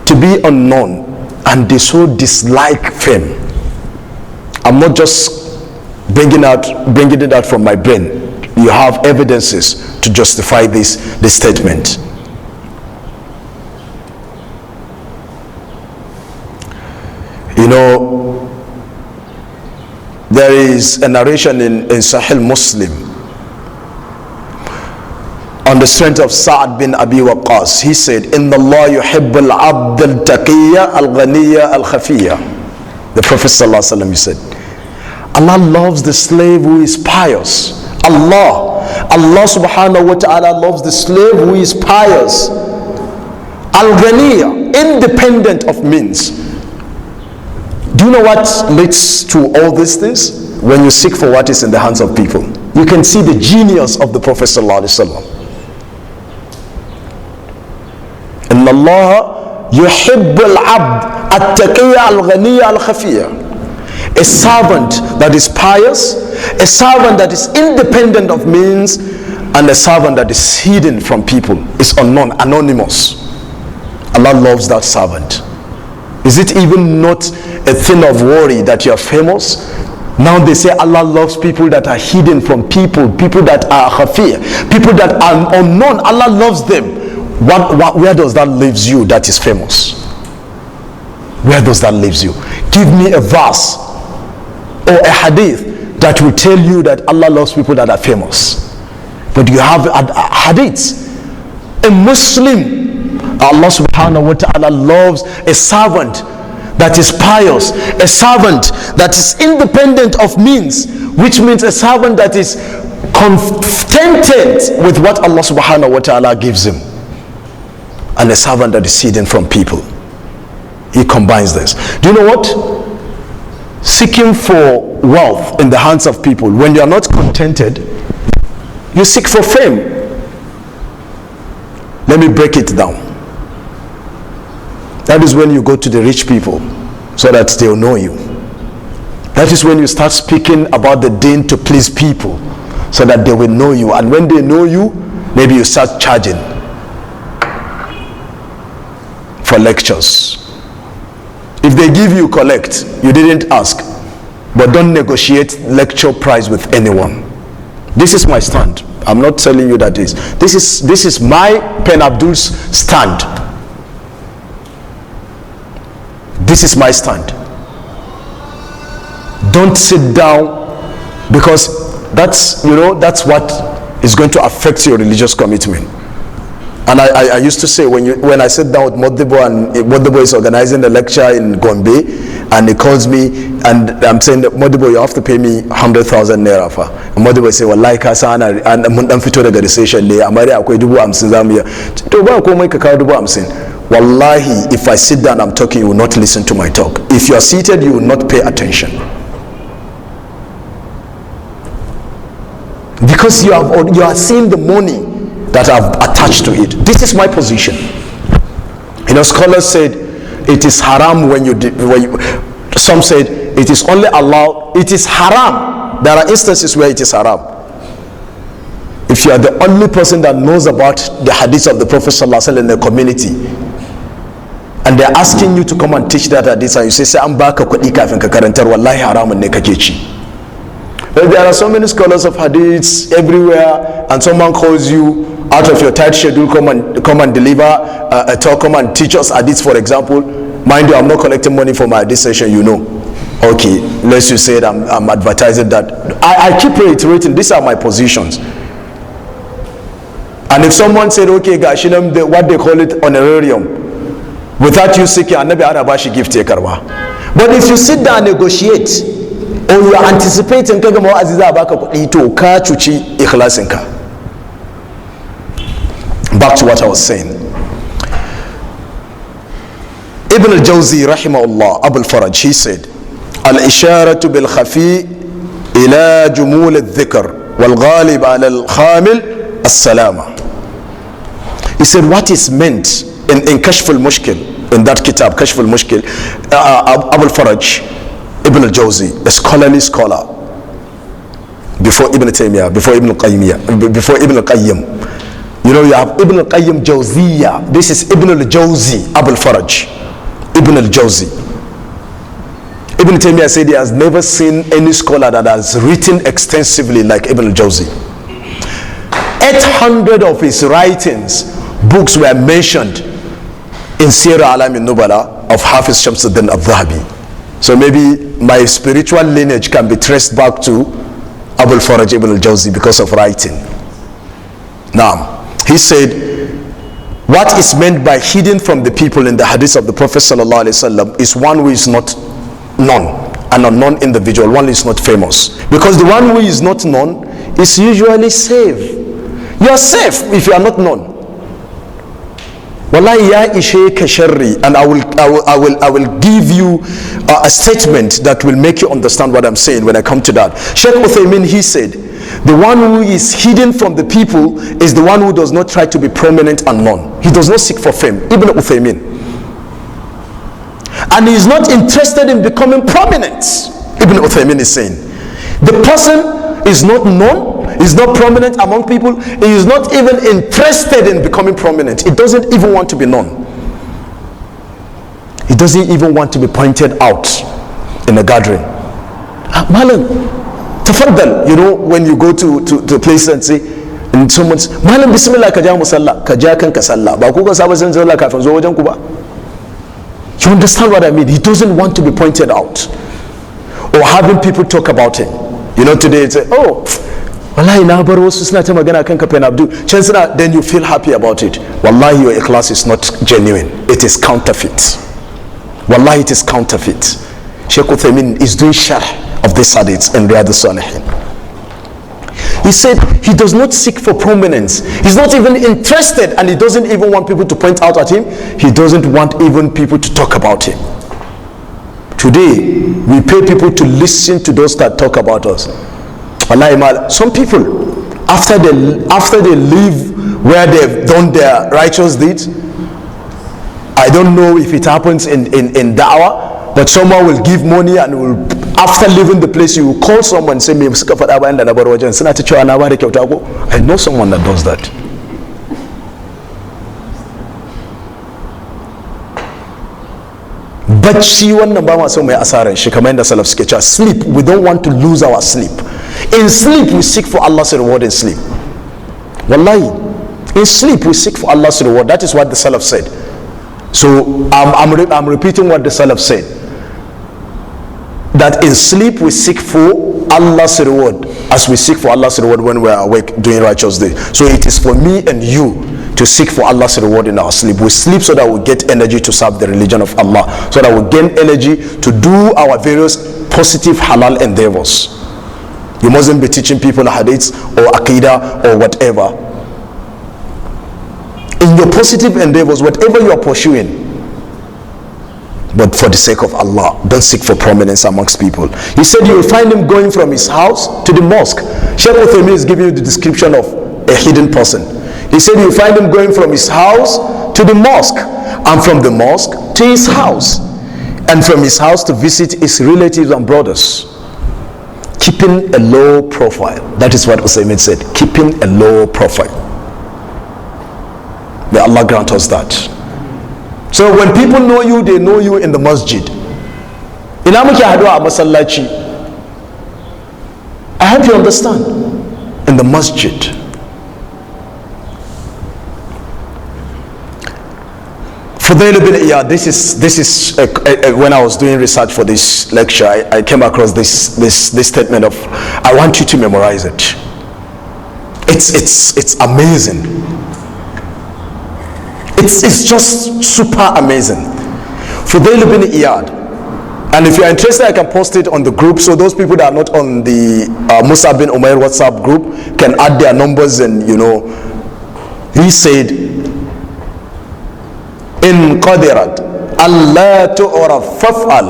to be unknown and they so dislike fame. I'm not just bringing it out from my brain. You have evidences to justify this statement. You know, there is a narration in Sahih Muslim on the strength of Sa'ad bin Abi Waqqas. He said, Inna Allah yuhibbul abd al-taqiyya al-ghaniyya al-khafiyya. The Prophet sallallahu alaihi wasallam, he said, Allah loves the slave who is pious. Allah subhanahu wa ta'ala loves the slave who is pious. Al-ghaniyya, independent of means. Do you know what leads to all these things? When you seek for what is in the hands of people, you can see the genius of the Prophet sallallahu alaihi wasallam. Inna Allah yuhibbul abd at-taqiyya al-ghaniyya al-khafiyya. A servant that is pious, a servant that is independent of means, and a servant that is hidden from people, is unknown, anonymous. Allah loves that servant. Is it even not a thing of worry that you are famous? Now they say Allah loves people that are hidden from people, people that are khafiyah, people that are unknown. Allah loves them. Where does that leave you that is famous? Where does that leave you? Give me a verse or a hadith that will tell you that Allah loves people that are famous. But you have hadiths. A Muslim, Allah subhanahu wa ta'ala loves a servant that is pious, a servant that is independent of means, which means a servant that is contented with what Allah subhanahu wa ta'ala gives him, and a servant that is hidden from people. He combines this. Do you know what? Seeking for wealth in the hands of people, when you are not contented, you seek for fame. Let me break it down. That is when you go to the rich people so that they'll know you. That is when you start speaking about the deen to please people so that they will know you. And when they know you, maybe you start charging for lectures. If they give you, collect. You didn't ask. But don't negotiate lecture price with anyone. This is my stand. I'm not telling you that this is my PenAbdul's stand. This is my stand. Don't sit down, because that's what is going to affect your religious commitment. And I used to say, when I sit down with Modibo, and Modibo is organizing a lecture in Gombe, and he calls me, and I'm saying, Modibo, you have to pay me 100,000 naira for. And Modibo say, wallahi ka sana, and mun dan fito daga recession ne, amma dai akwai 50,000 zamu yi. To ba komai ka kawo 50,000. Wallahi, if I sit down, I'm talking, you will not listen to my talk. If you are seated, you will not pay attention. Because you are seeing the money that I've attached to it. This is my position. You know, scholars said it is haram when you some said it is only allowed, it is haram. There are instances where it is haram. If you are the only person that knows about the hadith of the Prophet ﷺ in the community, and they're asking you to come and teach that hadith, and you say an baka kuɗi kafin ka karantar, wallahi haramun ne kake ci. Well, there are so many scholars of hadiths everywhere, and someone calls you out of your tight schedule, come and deliver a talk, come and teach us hadiths, for example. Mind you, I'm not collecting money for my hadith session, you know. Okay, let's just say that I'm advertising that. I keep reiterating, these are my positions. And if someone said, okay, gosh, what they call it, honorarium, without you seeking, annabi arabashi gift karba. But if you sit down and negotiate, or you are anticipating kaga ma'azi za baka kuɗi, to ka cuci ikhlasinka. Back to what I was saying. Ibn al-Jawzi rahimahullah, Abu al-Faraj, he said, al-isharatu bil-khafi ila jumul al-dhikr wal-ghalib ala al-khamil as-salama. He said what is meant in Kashf al-Mushkil, in that kitab, Kashf al-Mushkil, Abu al-Faraj, Ibn al-Jawzi, a scholarly scholar, before Ibn Taymiyyah, before Ibn al-Qayyim. You know, you have Ibn al-Qayyim Jawziyya. This is Ibn al-Jawzi, Abu al-Faraj, Ibn al-Jawzi. Ibn Taymiyyah said he has never seen any scholar that has written extensively like Ibn al-Jawzi. 800 of his writings, books were mentioned in Sirah Alam al-Nubala of Hafiz Shamsuddin al-Dhahabi. So maybe my spiritual lineage can be traced back to Abu al-Faraj Ibn al-Jawzi because of writing. Now, he said, what is meant by hidden from the people in the hadith of the Prophet sallallahu alaihi wasallam is one who is not known, and a non-individual, one who is not famous. Because the one who is not known is usually safe. You are safe if you are not known. Wallahi ya ishe ka sharri, and I will give you a statement that will make you understand what I'm saying when I come to that. Sheikh Uthaymin, he said, the one who is hidden from the people is the one who does not try to be prominent and known. He does not seek for fame. Ibn Uthaymin. And he is not interested in becoming prominent. Ibn Uthaymin is saying, the person is not known, is not prominent among people, he is not even interested in becoming prominent. He doesn't even want to be known. He doesn't even want to be pointed out in a gathering. Malam, tafaddal, you know, when you go to a place and say, and someone's, Malam bismillah kaja musalla, kaja kan kasalla, ba ku ka saba san sallah kafin zo wajen ku ba. You understand what I mean? He doesn't want to be pointed out or having people talk about him. You know, today it's oh, wallahi na bar wasu suna ta magana kan ka PenAbdul. Can suna, then you feel happy about it. Wallahi, your ikhlas is not genuine. It is counterfeit. Wallahi, it is counterfeit. Sheikh Uthaymin is doing sharh of this hadith in Riyadh al-Salihin. He said he does not seek for prominence. He's not even interested, and he doesn't even want people to point out at him. He doesn't want even people to talk about him. Today, we pay people to listen to those that talk about us. Some people, after they leave where they've done their righteous deeds, I don't know if it happens in da'wah, but someone will give money and will, after leaving the place, you will call someone and say, I know someone that does that. But she wannan ba ma so mai asaran shi kamar yadda salaf suke cewa sleep, we don't want to lose our sleep. In sleep we seek for Allah's reward in sleep. Wallahi, in sleep we seek for Allah's reward. That is what the salaf said. So I'm repeating what the salaf said, that in sleep we seek for Allah's reward as we seek for Allah's reward when we are awake doing righteous deeds. So it is for me and you to seek for Allah's reward in our sleep. We sleep so that we get energy to serve the religion of Allah, so that we gain energy to do our various positive halal endeavors. You mustn't be teaching people hadiths or aqidah or whatever. In your positive endeavors, whatever you are pursuing, but for the sake of Allah, don't seek for prominence amongst people. He said you will find him going from his house to the mosque. Shaykh Uthaymin is giving you the description of a hidden person. He said you will find him going from his house to the mosque, and from the mosque to his house, and from his house to visit his relatives and brothers, keeping a low profile. That is what Uthaymin said, keeping a low profile. May Allah grant us that. So when people know you, they know you in the masjid. Ina muke haduwa a masallaci. I hope you understand. In the masjid. Fudayl bin Iyad, this is when I was doing research for this lecture, I came across this statement of, I want you to memorize it. It's amazing. It's just super amazing. Fudayl bin Iyad, and if you're interested, I can post it on the group, so those people that are not on the Musa bin Umair WhatsApp group can add their numbers, and you know, he said, in qadirat alla tu'raf faf'al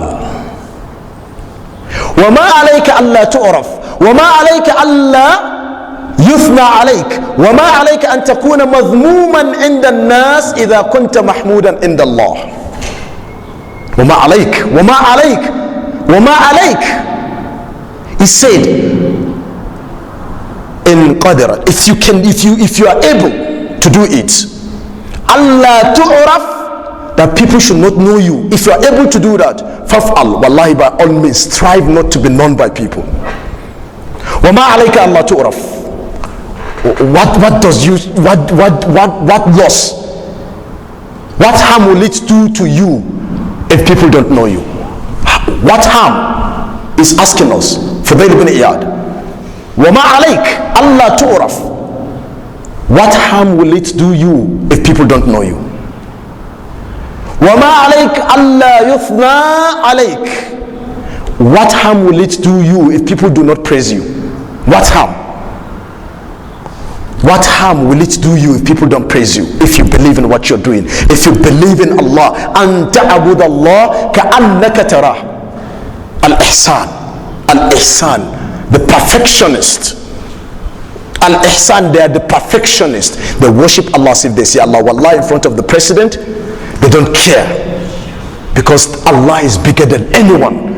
wa ma alayka alla tu'raf wa ma alayka alla يثنى عليك وما عليك أن تكون مذموما عند الناس إذا كنت محمودا عند الله. وَمَا عَلَيْكَ وَمَا عَلَيْكَ وَمَا عَلَيْكَ. He said, in qadra, if you are able to do it, Allah tu'raf, that people should not know you. If you are able to do that, faf'al, wallahi, by all means, strive not to be known by people. وَمَا عَلَيْكَ Allah tu'raf. What does you, what loss, what harm will it do to you if people don't know you? What harm is asking us? Fudail ibn Iyad. وَمَا عَلَيْكَ Allah tu'raf. What harm will it do you if people don't know you? وَمَا عَلَيْكَ أَلَّا يُثْنَى عَلَيْكَ. What harm will it do you if people do not praise you? What harm? What harm will it do you if people don't praise you? If you believe in what you're doing, if you believe in Allah, أَن تَعْبُدَ اللَّهَ كَأَنَّكَ تَرَاهُ. Al-Ihsan, Al-Ihsan, the perfectionist. Al-Ihsan, they are the perfectionists. They worship Allah as if they see Allah. Wallah, in front of the president, they don't care, because Allah is bigger than anyone.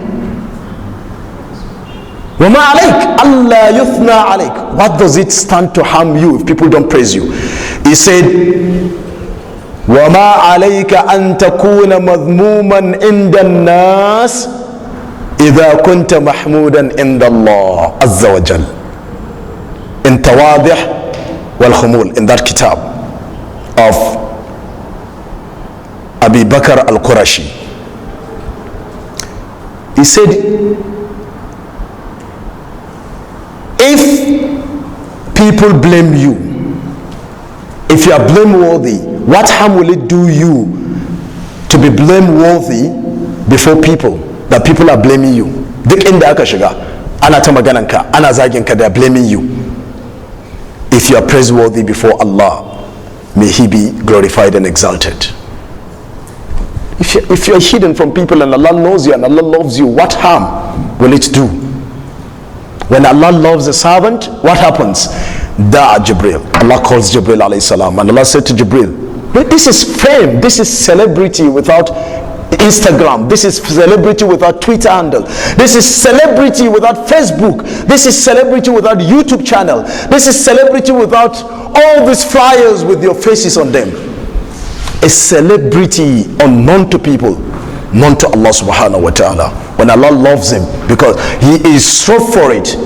وَمَا عَلَيْكَ أَلَّا يُثْنَى عَلَيْكَ. What does it stand to harm you if people don't praise you? He said, وَمَا عَلَيْكَ أَن تَكُونَ مَذْمُومًا عِنْدَ النَّاسِ إِذَا كُنْتَ مَحْمُودًا عِنْدَ اللَّهِ عَزَّ وَجَلَّ. In Tawadih wal Khumul, in that kitab of Abi Bakr al-Qurashi, he said, if people blame you, if you are blameworthy, what harm will it do you to be blameworthy before people, that people are blaming you? Duk inda aka shiga ana ta magananka, ana zaginka, they are blaming you. If you are praiseworthy before Allah, may He be glorified and exalted. If you are hidden from people and Allah knows you and Allah loves you, what harm will it do? When Allah loves a servant, what happens? Da Jibril. Allah calls Jibril alayhi salam, and Allah said to Jibril, this is fame, this is celebrity without Instagram, this is celebrity without Twitter handle, this is celebrity without Facebook, this is celebrity without YouTube channel, this is celebrity without all these flyers with your faces on them. A celebrity unknown to people, known to Allah subhanahu wa ta'ala. When Allah loves him, because he is strove for it,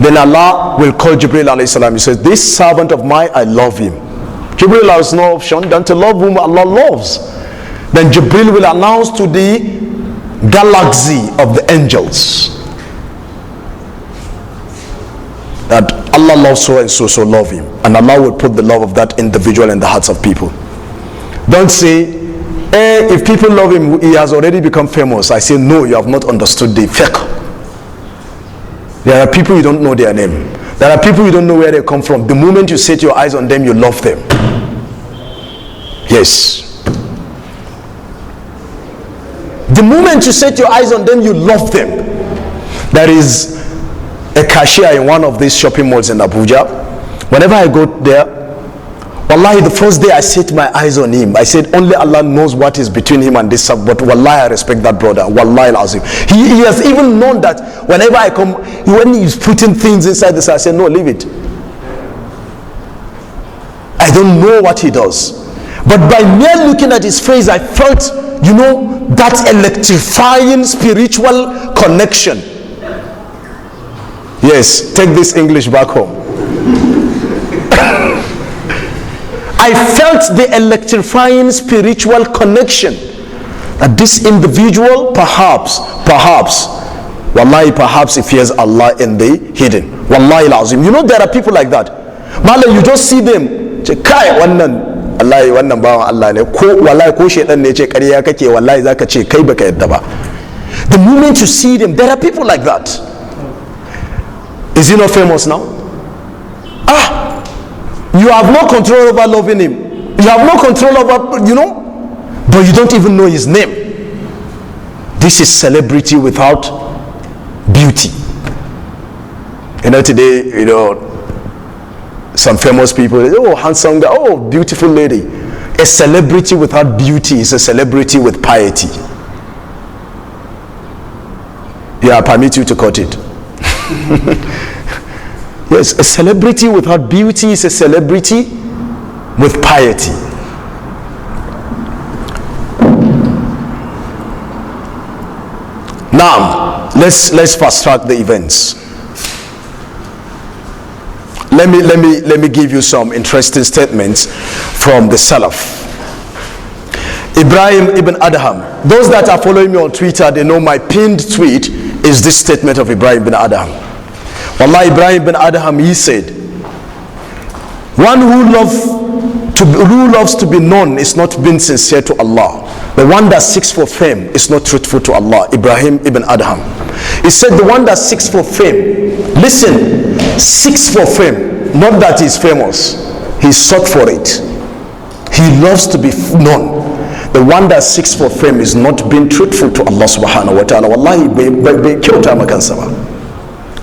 then Allah will call Jibril alayhi salam. He says, this servant of mine, I love him. Jibril has no option than to love whom Allah loves. Then Jibril will announce to the galaxy of the angels that Allah loves so and so, so love him. And Allah will put the love of that individual in the hearts of people. Don't say, if people love him, he has already become famous. I say, no, you have not understood the fiqh. There are people you don't know their name. There are people you don't know where they come from. The moment you set your eyes on them, you love them. Yes. The moment you set your eyes on them, you love them. There is a cashier in one of these shopping malls in Abuja. Whenever I go there, wallahi, the first day I set my eyes on him, I said, only Allah knows what is between him and this sub, but wallahi, I respect that brother. Wallahi al-azim. He has even known that whenever I come, when he's putting things inside this, I say, no, leave it. I don't know what he does. But by mere looking at his face, I felt, that electrifying spiritual connection. Yes, take this English back home. I felt the electrifying spiritual connection that this individual perhaps, wallahi, perhaps he fears Allah in the hidden. Wallahi lazim. There are people like that. Mala, you just see them. Kai wannan, wallahi wannan bawan Allah ne. Ko wallahi ko shedan ne ce ƙarya kake, wallahi zaka ce kai baka yadda ba. The moment you see them, there are people like that. Is he not famous now? You have no control over loving him. You have no control over, but you don't even know his name. This is celebrity without beauty. Today, some famous people, oh, handsome guy, oh, beautiful lady. A celebrity without beauty is a celebrity with piety. Yeah, I permit you to quote it. Yes, a celebrity without beauty is a celebrity with piety. Now, let's fast track the events. Let me give you some interesting statements from the Salaf. Ibrahim ibn Adham. Those that are following me on Twitter, they know my pinned tweet is this statement of Ibrahim ibn Adham. Wallah, Ibrahim ibn Adham, he said, one who loves to be known is not being sincere to Allah. The one that seeks for fame is not truthful to Allah. Ibrahim ibn Adham. He said the one that seeks for fame, listen, seeks for fame, not that he's famous. He sought for it. He loves to be known. The one that seeks for fame is not being truthful to Allah subhanahu wa ta'ala. Wallahi, be kyauta makansa ba.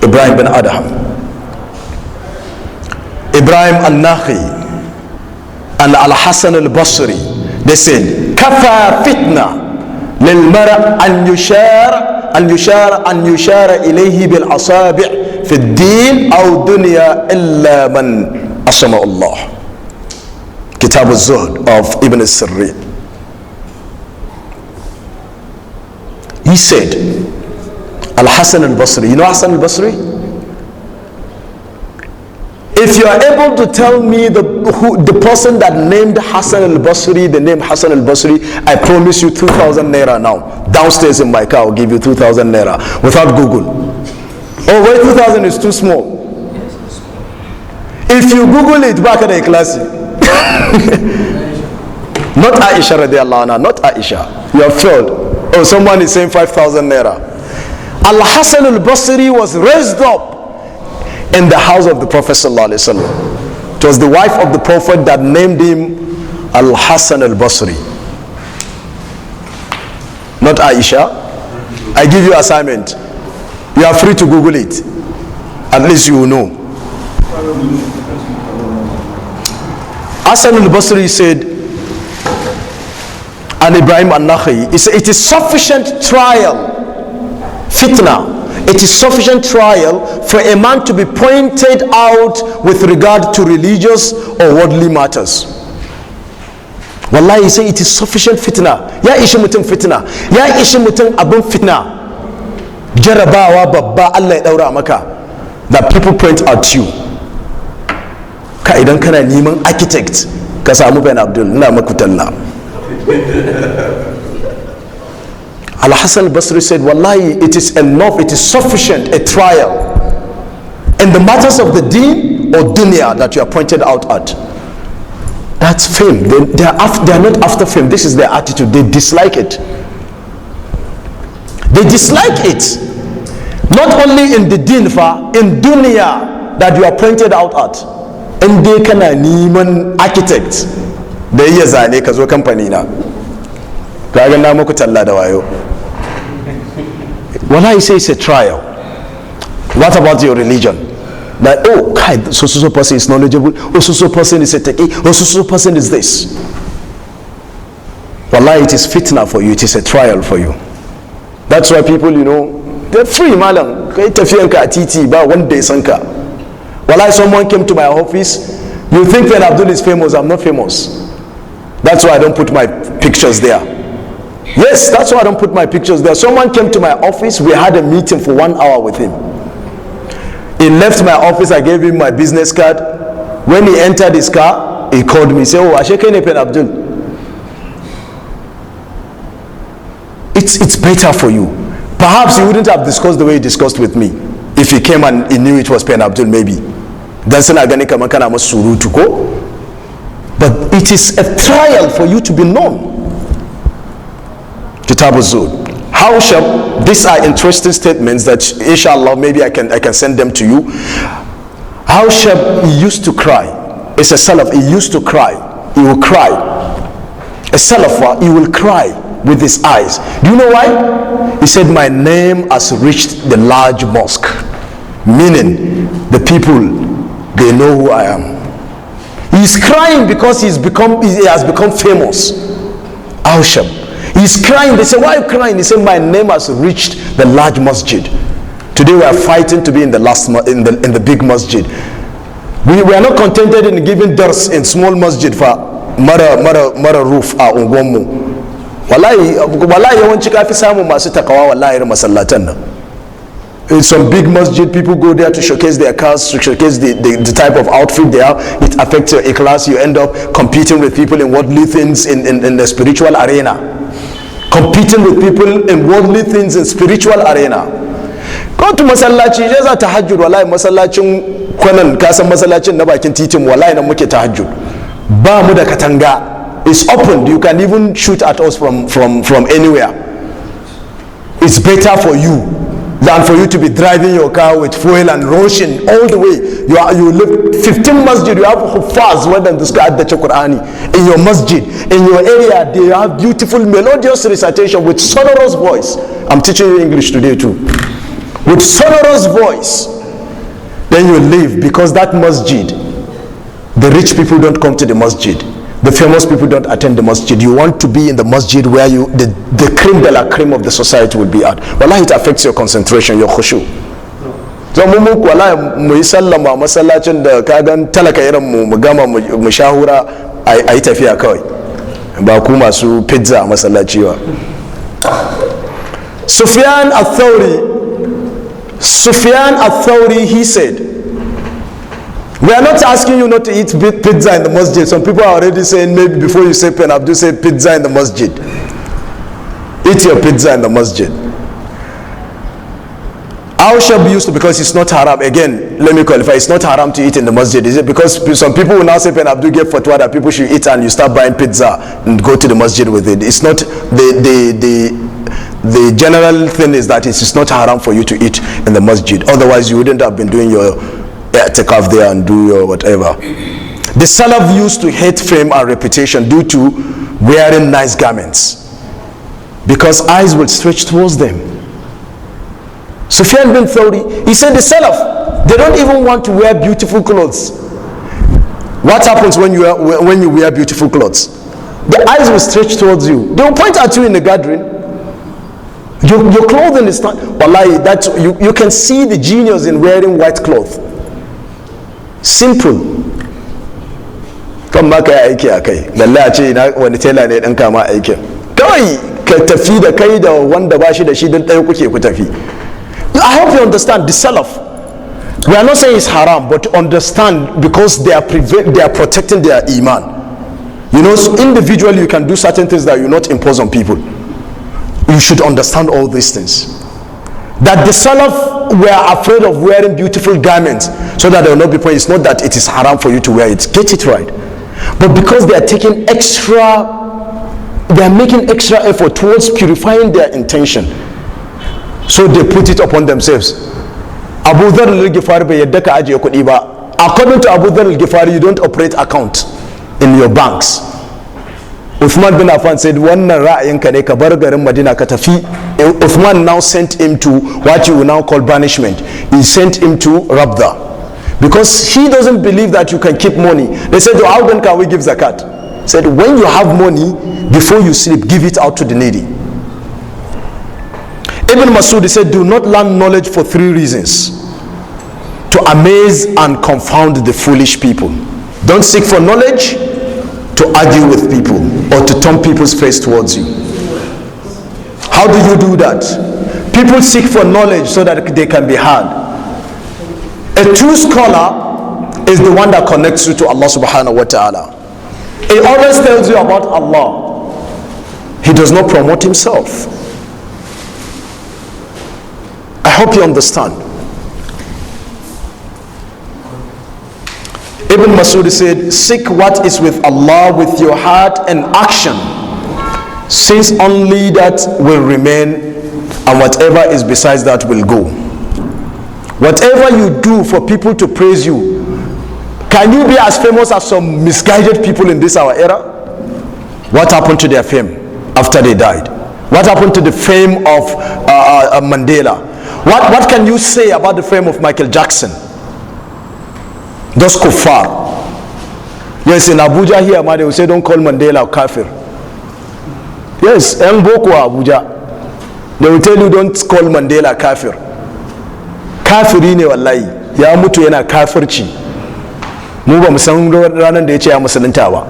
Ibrahim bin Adham. Ibrahim al-Nakhi and al-Hasan al-Basri, they said, kafa fitna lil mara an yushara ilayhi bil asabi' fi ad-din aw dunya illa man asama Allah. Kitab al-Zuhd of Ibn al-Sirri. He said, Al-Hasan al-Basri, you know Hasan al-Basri? If you are able to tell me the person that named Hasan al-Basri, the name Hasan al-Basri, I promise you 2,000 naira now. Downstairs in my car, I'll give you 2,000 naira without Google. Oh, wait, 2,000 is too small. If you Google it, back at the class. Not Aisha radiallahu anha, not Aisha. You have failed. Oh, someone is saying 5,000 naira. Al-Hasan al-Basri was raised up in the house of the Prophet sallallahu alaihi wasallam. It was the wife of the Prophet that named him Al-Hasan al-Basri. Not Aisha. I give you assignment. You are free to Google it. At least you will know. Hasan al-Basri said, and Ibrahim al-Nakhi, he said, it is sufficient trial, fitna, it is sufficient trial for a man to be pointed out with regard to religious or worldly matters. Wallahi, he said it is sufficient fitna. Ya ishi mutum fitna, ya ishi mutum abun fitna, jarabawa babba Allah ya daura maka, that people point out to you. Ka idan kana neman architect, ka samu PenAbdul, ina maku talla. Al-Hasan al-Basri said, wallahi, it is enough, it is sufficient, a trial in the matters of the deen or dunya that you are pointed out at. That's fame. They are not after fame. This is their attitude. They dislike it. They dislike it. Not only in the deen, in dunya that you are pointed out at. And they can neman architect. Da iya zane ka zo kamfani na ka ga na muku talla da wayo. When I say it's a trial, what about your religion? That, oh, so person is knowledgeable, oh, so person is a taqi, oh, so person is this. Wallahi, it is fitna for you, it is a trial for you. That's why people, you know, they're free, malam. Kai tafiyanka a titi ba wanda ya sanka. Wallahi, someone came to my office. You think PenAbdul is famous? I'm not famous. That's why I don't put my pictures there. Yes, that's why I don't put my pictures there. Someone came to my office. We had a meeting for 1 hour with him. He left my office. I gave him my business card. When he entered his car, he called me. He said, oh, Ashekene PenAbdul. It's better for you. Perhaps he wouldn't have discussed the way he discussed with me if he came and he knew it was PenAbdul, maybe. But it is a trial for you to be known. Kitab al-Zuhd. How shall, these are interesting statements that inshallah maybe I can send them to you. How shall he used to cry? It's a salaf, he used to cry. He will cry. A salaf, he will cry with his eyes. Do you know why? He said, my name has reached the large mosque. Meaning, the people, they know who I am. He's crying because he has become famous. Awsham. He's crying. They say, why are you crying? He said, my name has reached the large masjid. Today we are fighting to be in the in the big masjid. We are not contented in giving dars in small masjid for mara roof a unguwanmu. Wallahi yawanci kafi samun masu takawa wallahi irin masallatan nan. In some big masjid, people go there to showcase their cars, to showcase the type of outfit they have. It affects your ikhlas. You end up competing with people in worldly things in the spiritual arena. Competing with people in worldly things in spiritual arena. Go to masallaci, je za tahajjud wallahi masallacin kwanan kasan masallacin na bakin titin wallahi nan muke tahajjud. Ba mu da katanga. It's open. You can even shoot at us from anywhere. It's better for you than for you to be driving your car with fuel and rushing all the way. You live 15 masjid, you have huffaz when they describe the Qur'ani in your masjid, in your area. They have beautiful melodious recitation with sonorous voice. I'm teaching you English today too. With sonorous voice. Then you leave, because that masjid, the rich people don't come to the masjid. The famous people don't attend the masjid. You want to be in the masjid where the cream de la cream of the society will be at. Wallahi, it affects your concentration, your khushu. So mu wallahi mu yi sallama masallacin da ka gan talaka irin mu gama mu shahura ayi tafiya kawai. Ba ku masu pizza a masallaci ba. Sufyan al-Thawri, he said, we are not asking you not to eat pizza in the masjid. Some people are already saying, maybe before you say PenAbdul, say pizza in the masjid. Eat your pizza in the masjid. How shall be used to, because it's not haram. Again, let me qualify, it's not haram to eat in the masjid. Is it because some people will now say PenAbdul get fatwa that people should eat and you start buying pizza and go to the masjid with it? It's not, the general thing is that it's not haram for you to eat in the masjid. Otherwise you wouldn't have been doing your i'tikaf there and do your whatever. The Salaf used to hate fame and reputation due to wearing nice garments, because eyes will stretch towards them. Sufyan bin Thawri, he said the Salaf, they don't even want to wear beautiful clothes. What happens when you wear beautiful clothes? The eyes will stretch towards you. They will point at you in the gathering. Your clothing is not, wallahi, that you can see the genius in wearing white cloth. Simple. Kan ma kai aiki a kai, lalle a ce wani tela ne dan kama aikin. Kawai ka tafi da kai da wanda ba shi da shi don ɗaya kuke ku tafi. I hope you understand the Salaf. We are not saying it's haram, but understand, because they are protecting their iman. You know, so individually you can do certain things that you not impose on people. You should understand all these things. That the Salaf were afraid of wearing beautiful garments so that there will not be point. It's not that it is haram for you to wear it. Get it right. But because they are taking they are making extra effort towards purifying their intention, so they put it upon themselves. Abu Dharr al-Ghifari bai yadda ka ajiye kuɗi ba. According to Abu Dharr al-Ghifari, you don't operate account in your banks. Uthman bin Affan said, wannan ra'ayinka ne, ka bar garin Madina ka tafi. Uthman now sent him to what you will now call banishment. He sent him to Rabda, because he doesn't believe that you can keep money. They said, oh, how then can we give zakat? He said, when you have money, before you sleep, give it out to the needy. Ibn Masud said, do not learn knowledge for 3 reasons: to amaze and confound the foolish people. Don't seek for knowledge to argue with people or to turn people's face towards you. How do you do that? People seek for knowledge so that they can be heard. A true scholar is the one that connects you to Allah subhanahu wa ta'ala. He always tells you about Allah. He does not promote himself. I hope you understand. Ibn Masud said, seek what is with Allah with your heart and action, since only that will remain, and whatever is besides that will go. Whatever you do for people to praise you, can you be as famous as some misguided people in this our era? What happened to their fame after they died? What happened to the fame of Mandela? What can you say about the fame of Michael Jackson? Those kuffar. Yes, in Abuja here, they will say, don't call Mandela kafir. Yes, yan boko Abuja, they will tell you don't call Mandela kafir. Kafiri ne wallahi, ya mutu yana kafirci. Mu ba mu san ranar da ya ce ya musulunta ba.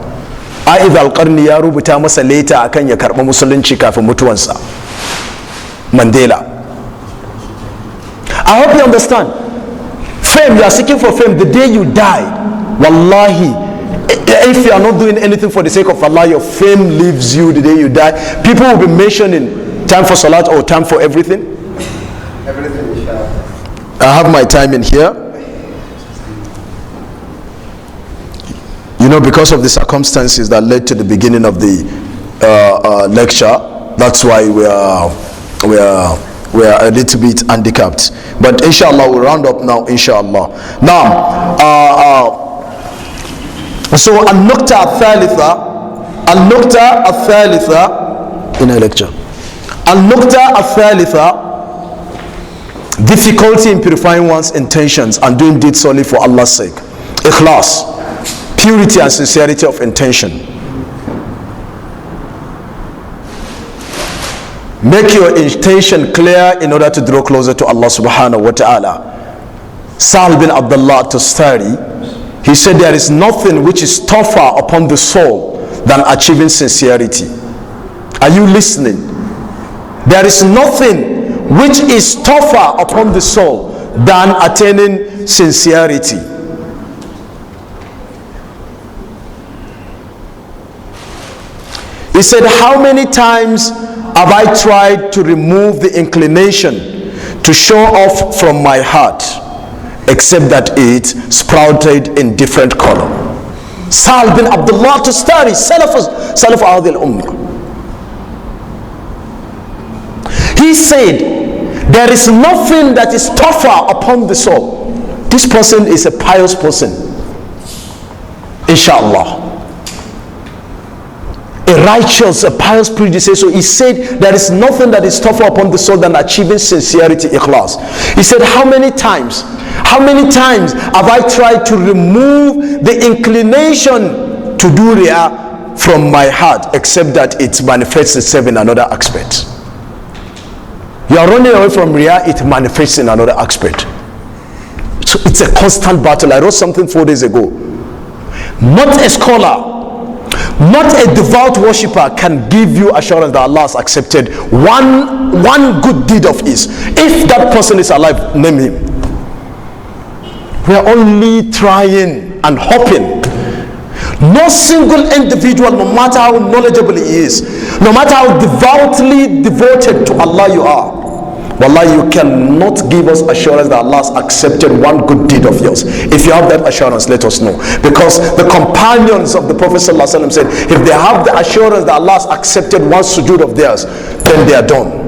Aiz al-Qarni ya rubuta masa leta akan ya karɓi musulunci kafin mutuwansa. Mandela. I hope you understand. Fame, you are seeking for fame. The day you die, wallahi, if you are not doing anything for the sake of Allah, your fame leaves you the day you die. People will be mentioning time for salat or time for everything. Everything, inshallah. I have my time in here. You know, because of the circumstances that led to the beginning of the lecture, that's why we are a little bit handicapped. But inshallah, we'll round up now, inshallah. Now, so al-nukta al-thalitha in a lecture. Al-nukta al-thalitha, difficulty in purifying one's intentions and doing deeds solely for Allah's sake. Ikhlas, purity and sincerity of intention. Make your intention clear in order to draw closer to Allah subhanahu wa ta'ala. Sa'al bin Abdullah Tustari, he said there is nothing which is tougher upon the soul than achieving sincerity. Are you listening? There is nothing which is tougher upon the soul than attaining sincerity. He said, how many times have I tried to remove the inclination to show off from my heart, except that it sprouted in different color. Sa'al bin Abdullah Tustari, Salaf Adil Ummah. He said, there is nothing that is tougher upon the soul. This person is a pious person, inshallah. A righteous, a pious predecessor. He said there is nothing that is tougher upon the soul than achieving sincerity, ikhlas. He said, how many times have I tried to remove the inclination to do riyah from my heart, except that it manifests itself in another aspect. You are running away from riyah, it manifests in another aspect. So it's a constant battle. I wrote something 4 days ago. Not a scholar, not a devout worshipper can give you assurance that Allah has accepted one good deed of his. If that person is alive, name him. We are only trying and hoping. No single individual, no matter how knowledgeable he is, no matter how devoutly devoted to Allah you are, wallahi, you cannot give us assurance that Allah has accepted one good deed of yours. If you have that assurance, let us know. Because the companions of the Prophet ﷺ said, if they have the assurance that Allah has accepted one sujood of theirs, then they are done.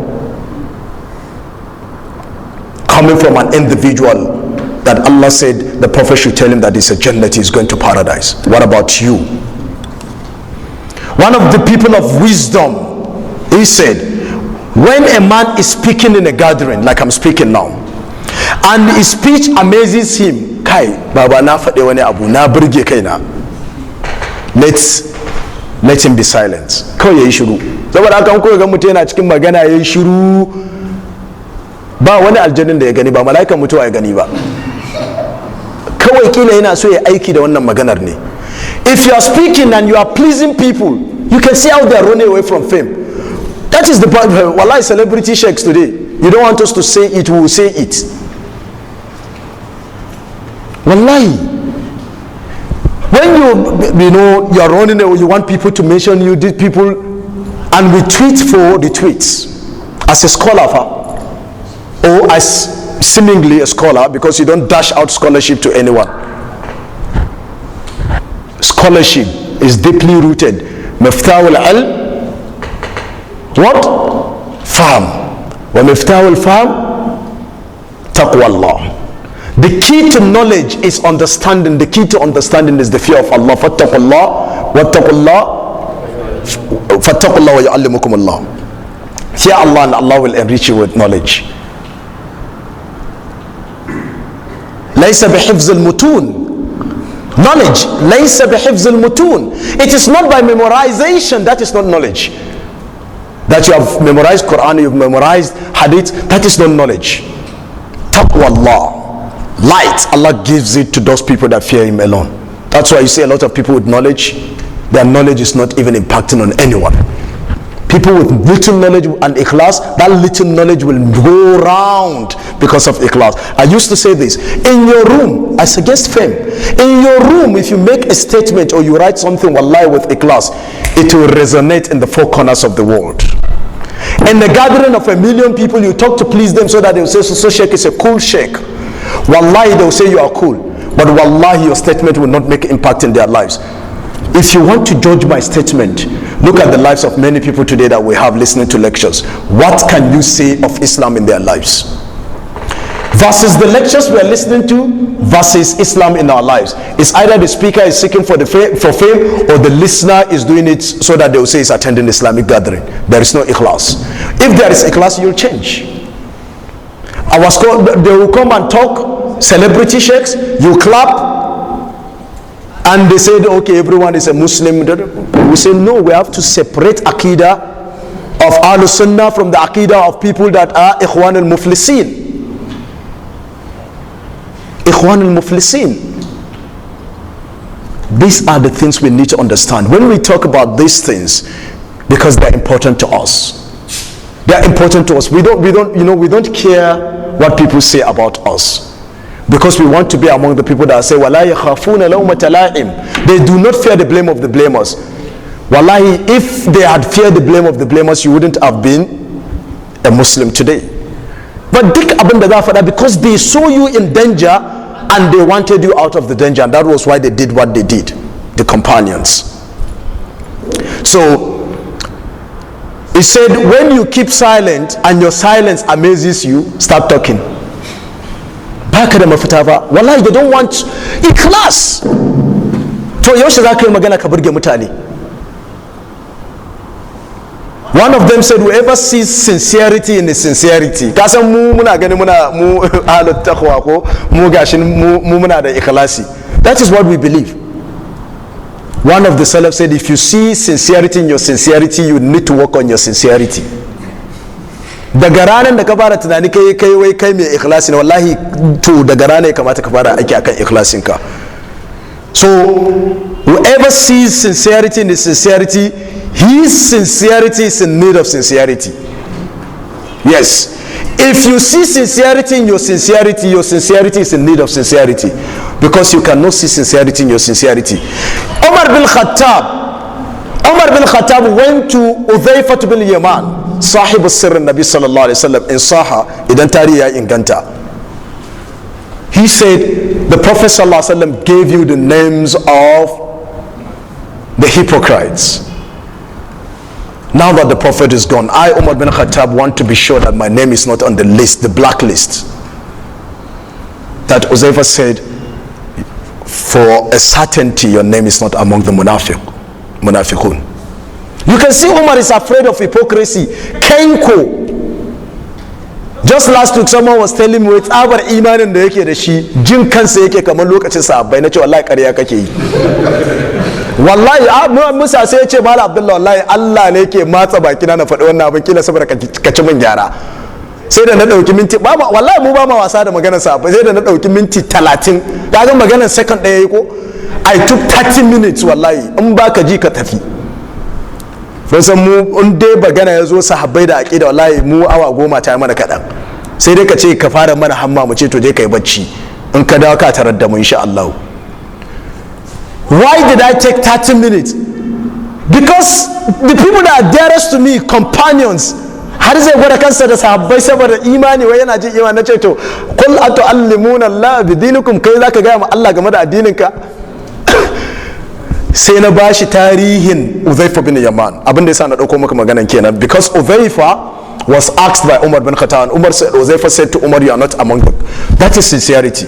Coming from an individual that Allah said the Prophet should tell him that he's a Jannati, he's going to paradise. What about you? One of the people of wisdom, he said, when a man is speaking in a gathering, like I'm speaking now, and his speech amazes him, kai, baba na faɗe wani abu na burge kaina, let him be silent. Kawai yayi shiru. Saboda haka kuka ga mutum yana cikin magana yayi shiru, ba wani aljannin da ya gani, ba mala'ikan mutuwa ya gani ba. Kawai kila yana so ya aiki da wannan maganar ne. If you are speaking and you are pleasing people, you can see how they are running away from fame. That is the point. Wallahi, celebrity sheikhs today, you don't want us to say it, we will say it. Wallahi, when you are running away, you want people to mention you, did people, and we tweet for the tweets as a scholar, or as seemingly a scholar, because you don't dash out scholarship to anyone. Scholarship is deeply rooted. Miftahul ilm, what? Fahm. Wa miftahul fahm, taqwa Allah. The key to knowledge is understanding. The key to understanding is the fear of Allah. Fattaqullah, wattaqullah, fattaqullah wa yu'allimukum Allah. Fear Allah and Allah will enrich you with knowledge. Laysa bihifz al-mutun. Knowledge, laysa bihifz al-mutun. It is not by memorization. That is not knowledge. That you have memorized Quran, you've memorized Hadith, that is not knowledge. Taqwallah, light, Allah gives it to those people that fear Him alone. That's why you see a lot of people with knowledge, their knowledge is not even impacting on anyone. People with little knowledge and ikhlas, that little knowledge will go round because of ikhlas. I used to say this, in your room, I suggest fame, in your room, if you make a statement or you write something, wallahi, with ikhlas, it will resonate in the four corners of the world. In the gathering of 1 million people, you talk to please them so that they will say, so sheikh is a cool sheikh. Wallahi, they will say you are cool, but wallahi, your statement will not make impact in their lives. If you want to judge my statement, look at the lives of many people today that we have listening to lectures. What can you say of Islam in their lives? Versus the lectures we are listening to, versus Islam in our lives. It's either the speaker is seeking for fame, or the listener is doing it so that they will say he's attending Islamic gathering. There is no ikhlas. If there is ikhlas, you'll change. They will come and talk, celebrity sheikhs, you clap, and they said, okay, everyone is a Muslim. We say, no, we have to separate Aqidah of Ahlul Sunnah from the Aqidah of people that are Ikhwan al-Muflisin. Ikhwan al-Muflisin. These are the things we need to understand. When we talk about these things, because they're important to us. They're important to us. We don't care what people say about us. Because we want to be among the people that say, وَلَا يَخَافُونَ لَوْمَةَ لَائِمٍ. They do not fear the blame of the blamers. Wallahi, if they had feared the blame of the blamers, you wouldn't have been a Muslim today. But because they saw you in danger and they wanted you out of the danger, and that was why they did what they did, the companions. So, he said, when you keep silent and your silence amazes you, start talking. Baka da mafita ba, wallahi, they don't want ikhlas. To yaushe za ka yi magana ka burge mutane? One of them said, whoever sees sincerity in the sincerity, kasan mu muna gani mu ahlul taqwa ko mu gashin mu muna da ikhlasi. That is what we believe. One of the Salaf said, if you see sincerity in your sincerity, you need to work on your sincerity. Daga ranar da ka fara tunani kai mai ikhlasi ne, wallahi to daga ranar ya kamata ka fara aiki akan ikhlasin ka. So whoever sees sincerity in his sincerity, his sincerity is in need of sincerity. Yes, if you see sincerity in your sincerity is in need of sincerity, because you cannot see sincerity in your sincerity. Umar bin Khattab went to Udhayfah bin Yaman, Sahib al-Sirr Nabi sallallahu alayhi wa sallam, in Saha, idan tarihi ya inganta. He said, the Prophet sallallahu alayhi wa sallam gave you the names of the hypocrites. Now that the Prophet is gone, I, Umar bin Khattab, want to be sure that my name is not on the list, the blacklist. That Uzaifa said, for a certainty, your name is not among the munafiqun. You can see Umar is afraid of hypocrisy. Kenko. Just last week, someone was telling me, with our imanin da yake da shi, jin kansa yake kamar lokacin sahabbai, na ce wallahi ƙarya kake yi. Wallahi, Musa sai ya ce, Malam Abdullah, wallahi Allah ne yake matsa bakina na faɗi wannan abin, kila saboda ka ci min gyara. Sai da na ɗauki minti, wallahi mu ba ma wasa da maganar sahabbai, sai da na ɗauki minti 30. Ka ga maganar second ɗaya yi ko? I took 30 minutes wallahi, in ba ka ji ka tafi. San mu in dai bagana ya zo sahabbai da aqida, wallahi mu awa 10 ta yi mana kaɗan. Sai dai ka ce ka fara mana hamma mu ce to je kai bacci, in ka dawo ka tarar da mu insha Allah. Why did I take 30 minutes? Because the people that are dearest to me, companions, har zai gwada kansa da sahabbai saboda imani, wai yana jin imani, na ce to qul atu'allimuna Allah bidinikum, kai zaka ga ma Allah game da addinin ka. Sai na bashi tarihin Udhayfa bin Yaman. Abin da yasa na dauko maka maganan kenan, because Udhayfa was asked by Umar bin Khattab, and Udhayfa said to Umar, you are not among them. That is sincerity.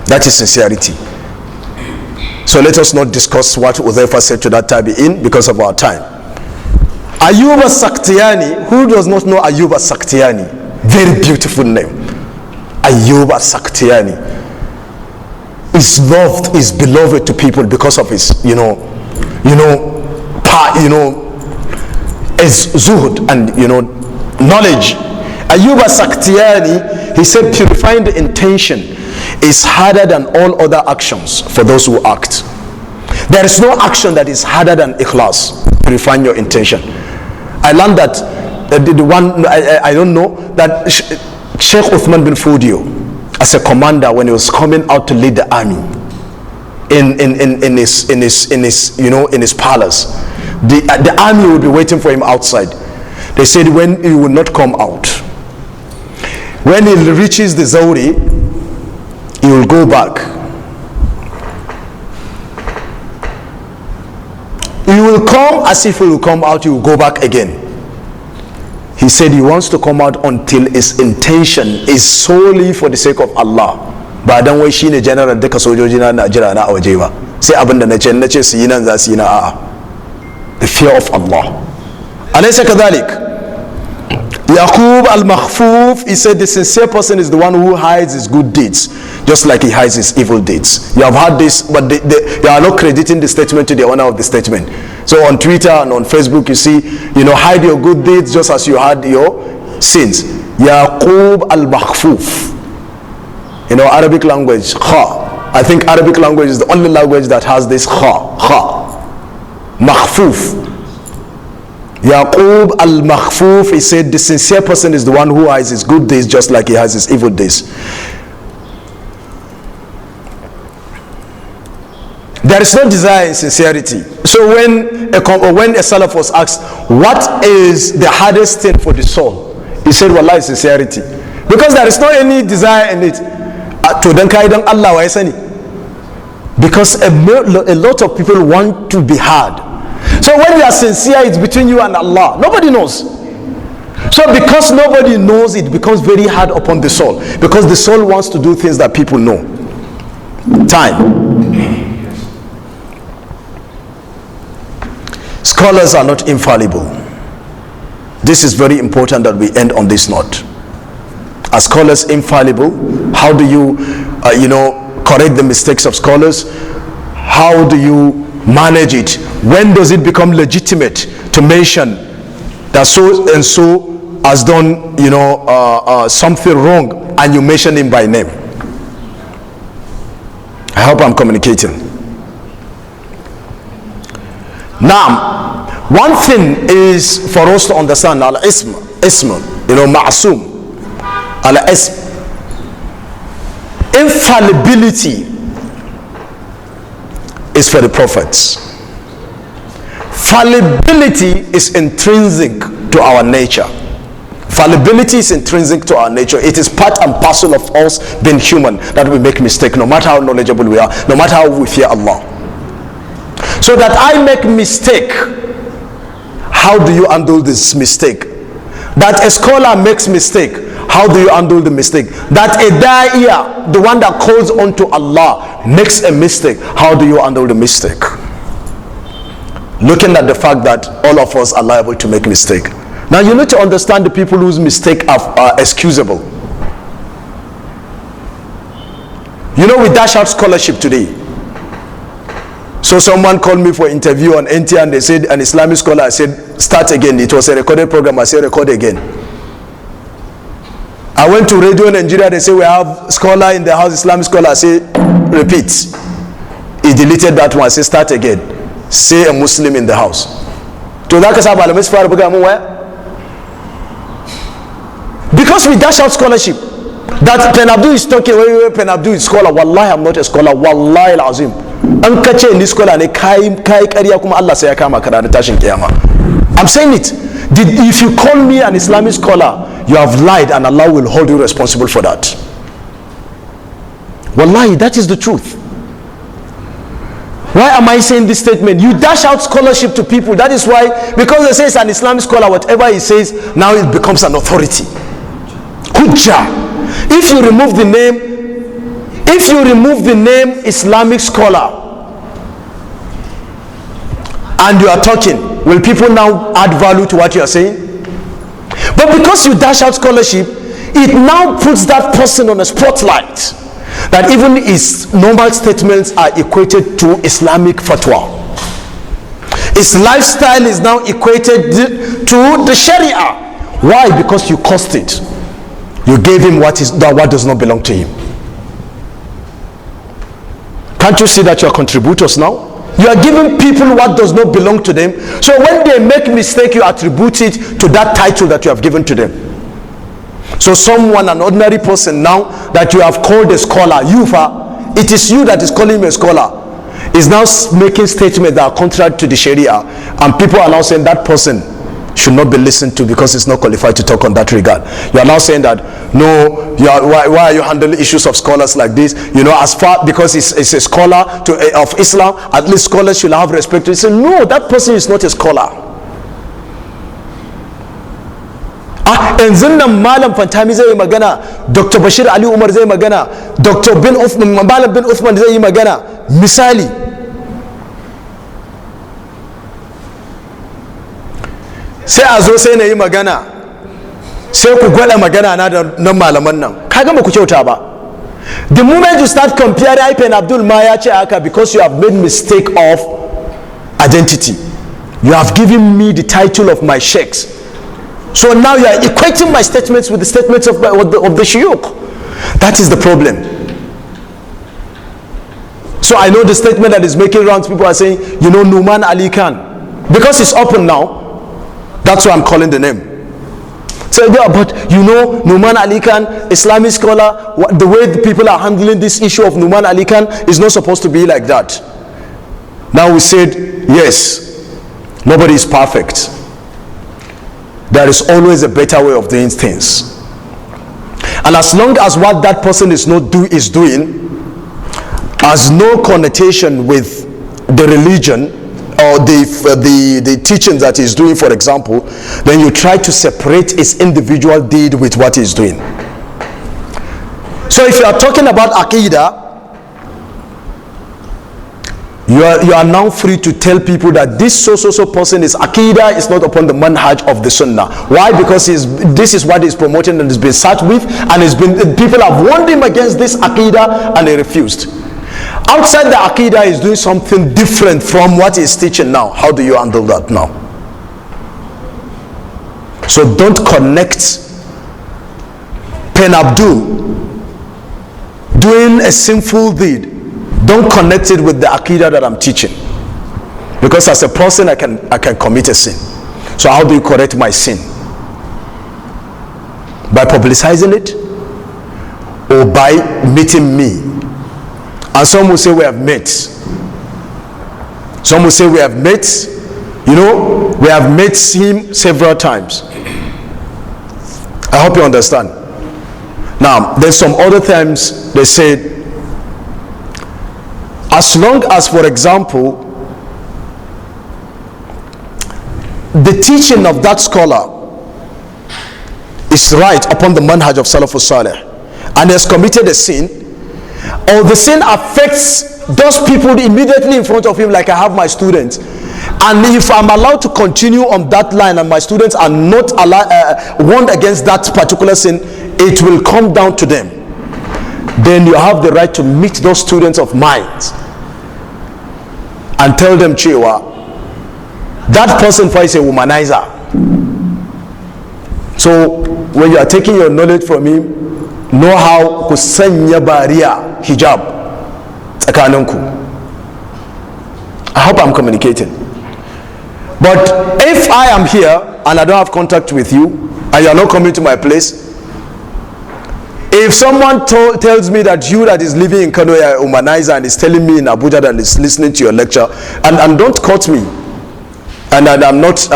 That is sincerity. So let us not discuss what Udhayfa said to that tabi'in because of our time. Ayyub as-Sakhtiyani, who does not know Ayyub as-Sakhtiyani? Very beautiful name. Ayyub as-Sakhtiyani is loved, is beloved to people because of his, is zuhud and knowledge. Ayyub as-Sakhtiyani, he said purifying the intention is harder than all other actions for those who act. There is no action that is harder than ikhlas, purifying your intention. I learned that I don't know that Sheikh Uthman bin Fodio, as a commander, when he was coming out to lead the army in his palace, the army would be waiting for him outside. They said when he will not come out, when he reaches the Zawri, he will go back. He will come as if he will come out, he will go back again. He said he wants to come out until his intention is solely for the sake of Allah. Ba dan wai shine general duka sojoji na jira na a waje ba. Sai abin da nace su yi nan za su yi na a'a. The fear of Allah. Alaysa kadhalik? Yaqub al-Makhfuf, he said the sincere person is the one who hides his good deeds just like he hides his evil deeds. You have heard this, but they are not crediting the statement to the owner of the statement. So on Twitter and on Facebook you see, hide your good deeds just as you hide your sins. Yaqub al-Makhfuf. Arabic language, kha. I think Arabic language is the only language that has this kha. Makhfuf. Yaqub al-Makhfuf, he said the sincere person is the one who hides his good deeds just like he has his evil deeds. There is no desire in sincerity. So when a Salaf was asked, what is the hardest thing for the soul? He said, wallahi, sincerity. Because there is no any desire in it. To dan kai dan Allah wa sani. Because a lot of people want to be hard. So when you are sincere, it's between you and Allah. Nobody knows. So because nobody knows, it becomes very hard upon the soul. Because the soul wants to do things that people know. Time. Scholars are not infallible. This is very important that we end on this note. Are scholars infallible? How do you, correct the mistakes of scholars? How do you manage it? When does it become legitimate to mention that so and so has done, something wrong, and you mention him by name? I hope I'm communicating. Now, one thing is for us to understand al-ism, ma'asum, al-ism. Infallibility is for the prophets. Fallibility is intrinsic to our nature. Fallibility is intrinsic to our nature. It is part and parcel of us being human that we make mistakes, no matter how knowledgeable we are, no matter how we fear Allah. So that I make mistake, how do you handle this mistake? That a scholar makes mistake, how do you handle the mistake? That a da'iyah, the one that calls unto Allah, makes a mistake, how do you handle the mistake? Looking at the fact that all of us are liable to make mistake. Now you need to understand the people whose mistake are excusable. We dash out scholarship today. So someone called me for interview on NT and they said, an Islamic scholar, I said, start again. It was a recorded program. I said, record again. I went to Radio Nigeria, they say we have scholar in the house, Islamic scholar. I say, repeat. He deleted that one. I say, start again. Say a Muslim in the house. Because we dash out scholarship. That PenAbdul is talking, PenAbdul is scholar. Wallahi, I'm not a scholar. Wallahi al-azim. An kace ni scholar ne kai ƙarya kuma Allah sai ya kama ka ranar tashin kiyama. I'm saying it. If you call me an Islamic scholar, you have lied and Allah will hold you responsible for that. Wallahi, that is the truth. Why am I saying this statement? You dash out scholarship to people. That is why, because they say it's an Islamic scholar, whatever he says, now it becomes an authority. Hujjah. If you remove the name Islamic scholar and you are talking, will people now add value to what you are saying? But because you dash out scholarship, it now puts that person on a spotlight, that even his normal statements are equated to Islamic fatwa. His lifestyle is now equated to the Sharia. Why? Because you caused it. You gave him what does not belong to him. Can't you see that you are contributors now? You are giving people what does not belong to them. So when they make mistake, you attribute it to that title that you have given to them. So someone, an ordinary person now that you have called a scholar, it is you that is calling him a scholar, is now making statements that are contrary to the Sharia, and people are now saying that person should not be listened to because he's not qualified to talk on that regard. You are now saying that no, why are you handling issues of scholars like this? You know, as far because he's a scholar of Islam, at least scholars should have respect. You say no, that person is not a scholar. Yanzu nan Malam Fantami zai yi magana, Dr. Bashir Ali Umar zai magana, Dr. Malam bin Uthman zai yi magana. Misali, sai a zo sai na yi magana, sai ku gwada magana na malaman nan, kaga ba ku kyauta ba. The moment you start comparing, PenAbdul ma ya ce haka, because you have made mistake of identity. You have given me the title of my sheikhs. So now you are equating my statements with the statements of the shuyukh. That is the problem. So I know the statement that is making rounds, people are saying, you know, Numan Ali Khan. Because it's open now, that's why I'm calling the name. So yeah, but you know, Numan Ali Khan, Islamic scholar, the way the people are handling this issue of Numan Ali Khan is not supposed to be like that. Now we said, yes, nobody is perfect. There is always a better way of doing things. And as long as what that person is doing has no connotation with the religion or the teachings that he's doing, for example, then you try to separate his individual deed with what he's doing. So if you are talking about Aqidah, you are now free to tell people that this so person is Aqidah is not upon the manhaj of the Sunnah. Why? Because this is what he's promoting and has been sat with, and people have warned him against this Aqidah and he refused. Outside the Aqidah, is doing something different from what he's teaching now. How do you handle that now? So don't connect PenAbdul doing a sinful deed. Don't connect it with the Aqidah that I'm teaching. Because as a person, I can commit a sin. So how do you correct my sin? By publicizing it? Or by meeting me? And some will say we have met. Some will say we have met. You know, we have met him several times. I hope you understand. Now, there's some other times they said, as long as, for example, the teaching of that scholar is right upon the manhaj of Salafus Saleh, and has committed a sin, or the sin affects those people immediately in front of him, like I have my students, and if I'm allowed to continue on that line and my students are not warned against that particular sin, it will come down to them. Then you have the right to meet those students of mine and tell them, Chewa, that person is a womanizer. So when you are taking your knowledge from him, know how to sanya bariya hijab tsakaninku. I hope I'm communicating. But if I am here and I don't have contact with you and you are not coming to my place, if someone tells me that you that is living in Kano are a womanizer and is telling me in Abuja that is listening to your lecture, and don't quote me, and I'm not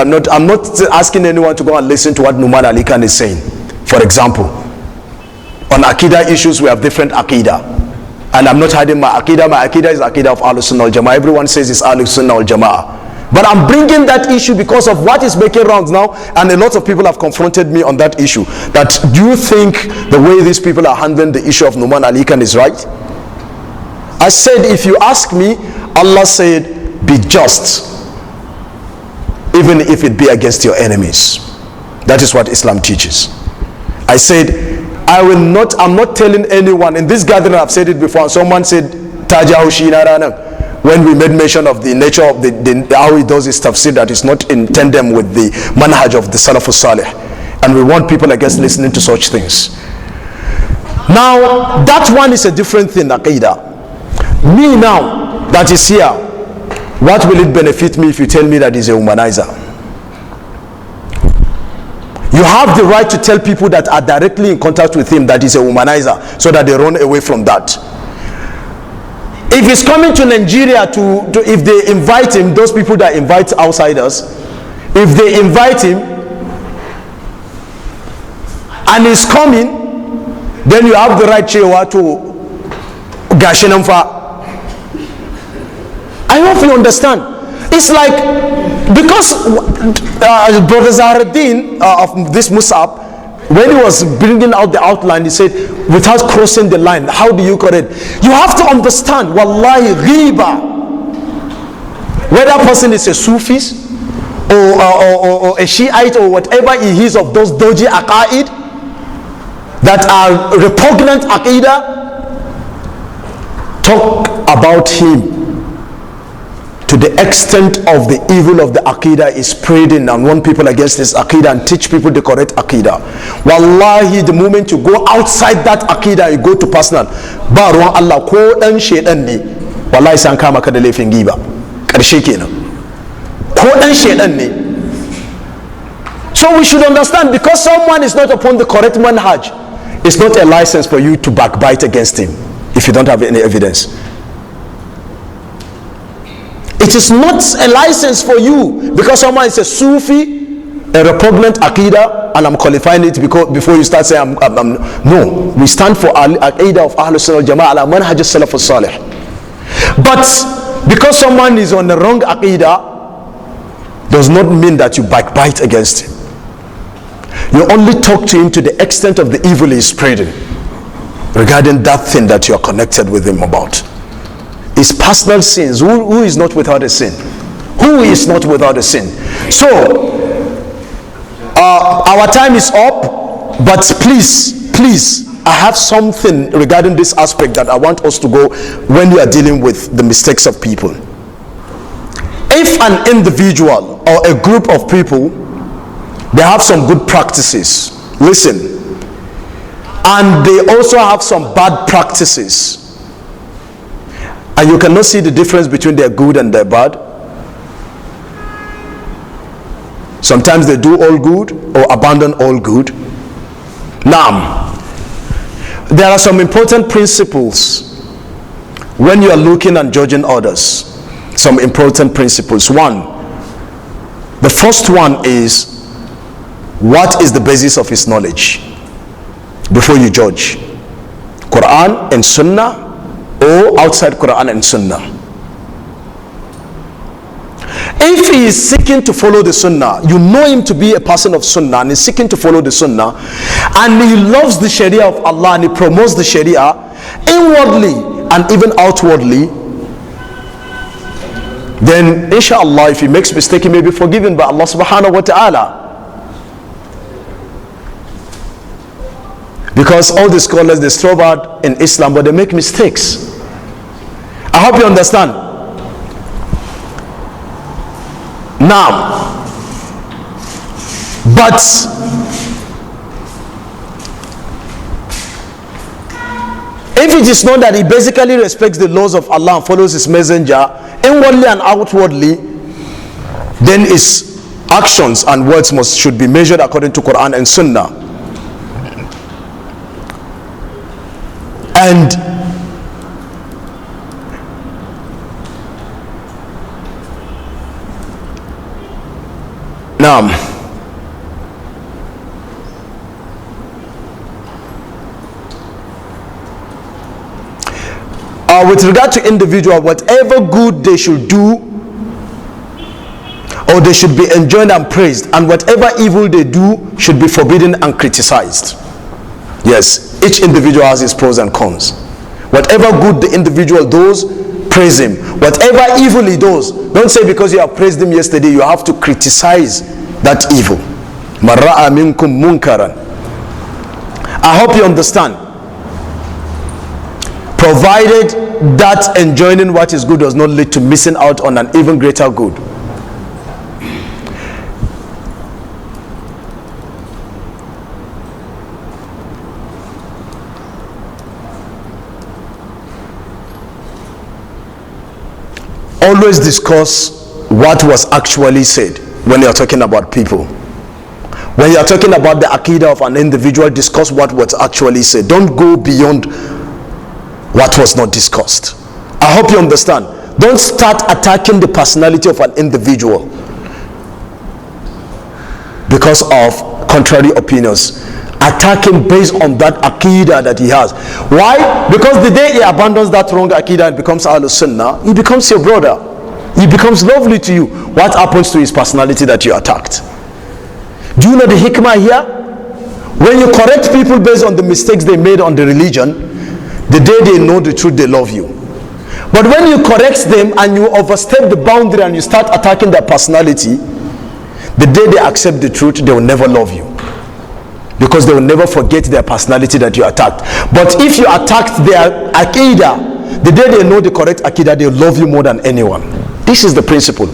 asking anyone to go and listen to what Numan Ali Khan is saying. For example, on Aqidah issues we have different Aqidah, and I'm not hiding my Aqidah. My Aqidah is Aqidah of Ahlus Sunnah wal Jama'ah. Everyone says it's Ahlus Sunnah wal Jama'ah. But I'm bringing that issue because of what is making rounds now, and a lot of people have confronted me on that issue. That do you think the way these people are handling the issue of Numan Ali Khan is right? I said, if you ask me, Allah said, be just, even if it be against your enemies. That is what Islam teaches. I said, I'm not telling anyone. In this gathering I've said it before, and someone said, Taja Hushina Ranang. when we made mention of the nature of how he does his tafsir, that is not in tandem with the manhaj of the Salafus Salih. And we want people, I guess, listening to such things. Now, that one is a different thing, Aqidah. Me now, that is here, what will it benefit me if you tell me that he's a humanizer? You have the right to tell people that are directly in contact with him that he's a humanizer, so that they run away from that. If he's coming to Nigeria if they invite him, those people that invite outsiders, if they invite him and he's coming, then you have the right to Gashinamfa. I hope you understand. It's like, because Brother Zahraddin of this Musab, when he was bringing out the outline, he said, without crossing the line, how do you correct? You have to understand, wallahi, ghiba, whether a person is a Sufis or a Shiite or whatever he is of those dodgy aqaid that are repugnant aqidah, talk about him to the extent of the evil of the aqidah is spreading and warn people against this aqidah and teach people the correct aqidah. Wallahi, the moment you go outside that aqidah, you go to personal, ba ruwan Allah ko dan shedan ne, wallahi san kama ka da laifin giba. Karshe kenan. Ko dan shedan ne. So we should understand, because someone is not upon the correct manhaj, it's not a license for you to backbite against him if you don't have any evidence. It is not a license for you because someone is a Sufi, a repugnant Aqidah, and I'm qualifying it because before you start saying no, we stand for Aqidah of Ahlus Sunnah Jama'ah ala manhaj as-Salafus Salih. But because someone is on the wrong Aqidah does not mean that you backbite against him. You only talk to him to the extent of the evil he is spreading regarding that thing that you are connected with him about. His personal sins. Who is not without a sin? Who is not without a sin? So, our time is up, but please, I have something regarding this aspect that I want us to go when we are dealing with the mistakes of people. If an individual or a group of people, they have some good practices, listen, and they also have some bad practices, and you cannot see the difference between their good and their bad. Sometimes they do all good or abandon all good. Now, there are some important principles when you are looking and judging others. Some important principles. One, the first one is, what is the basis of his knowledge before you judge? Quran and Sunnah, or outside Quran and Sunnah? If he is seeking to follow the Sunnah, you know him to be a person of Sunnah and is seeking to follow the Sunnah, and he loves the Sharia of Allah and he promotes the Sharia inwardly and even outwardly, then inshallah, if he makes mistake, he may be forgiven by Allah subhanahu wa ta'ala. Because all the scholars, they strive out in Islam, but they make mistakes. I hope you understand. Now, but if it is known that he basically respects the laws of Allah and follows his messenger inwardly and outwardly, then his actions and words should be measured according to Quran and Sunnah. And now, with regard to individual, whatever good they should do, or they should be enjoined and praised, and whatever evil they do should be forbidden and criticized. Yes, each individual has his pros and cons. Whatever good the individual does, praise him. Whatever evil he does, don't say because you have praised him yesterday, you have to criticize that evil. Man ra'a minkum munkaran. I hope you understand. Provided that enjoining what is good does not lead to missing out on an even greater good. Always discuss what was actually said when you're talking about people. When you're talking about the aqidah of an individual, discuss what was actually said. Don't go beyond what was not discussed. I hope you understand. Don't start attacking the personality of an individual because of contrary opinions. Attack him based on that aqidah that he has. Why? Because the day he abandons that wrong aqidah and becomes Ahlul Sunnah, he becomes your brother. He becomes lovely to you. What happens to his personality that you attacked? Do you know the hikmah here? When you correct people based on the mistakes they made on the religion, the day they know the truth, they love you. But when you correct them and you overstep the boundary and you start attacking their personality, the day they accept the truth, they will never love you, because they will never forget their personality that you attacked. But if you attacked their aqidah, the day they know the correct aqidah, they will love you more than anyone. This is the principle.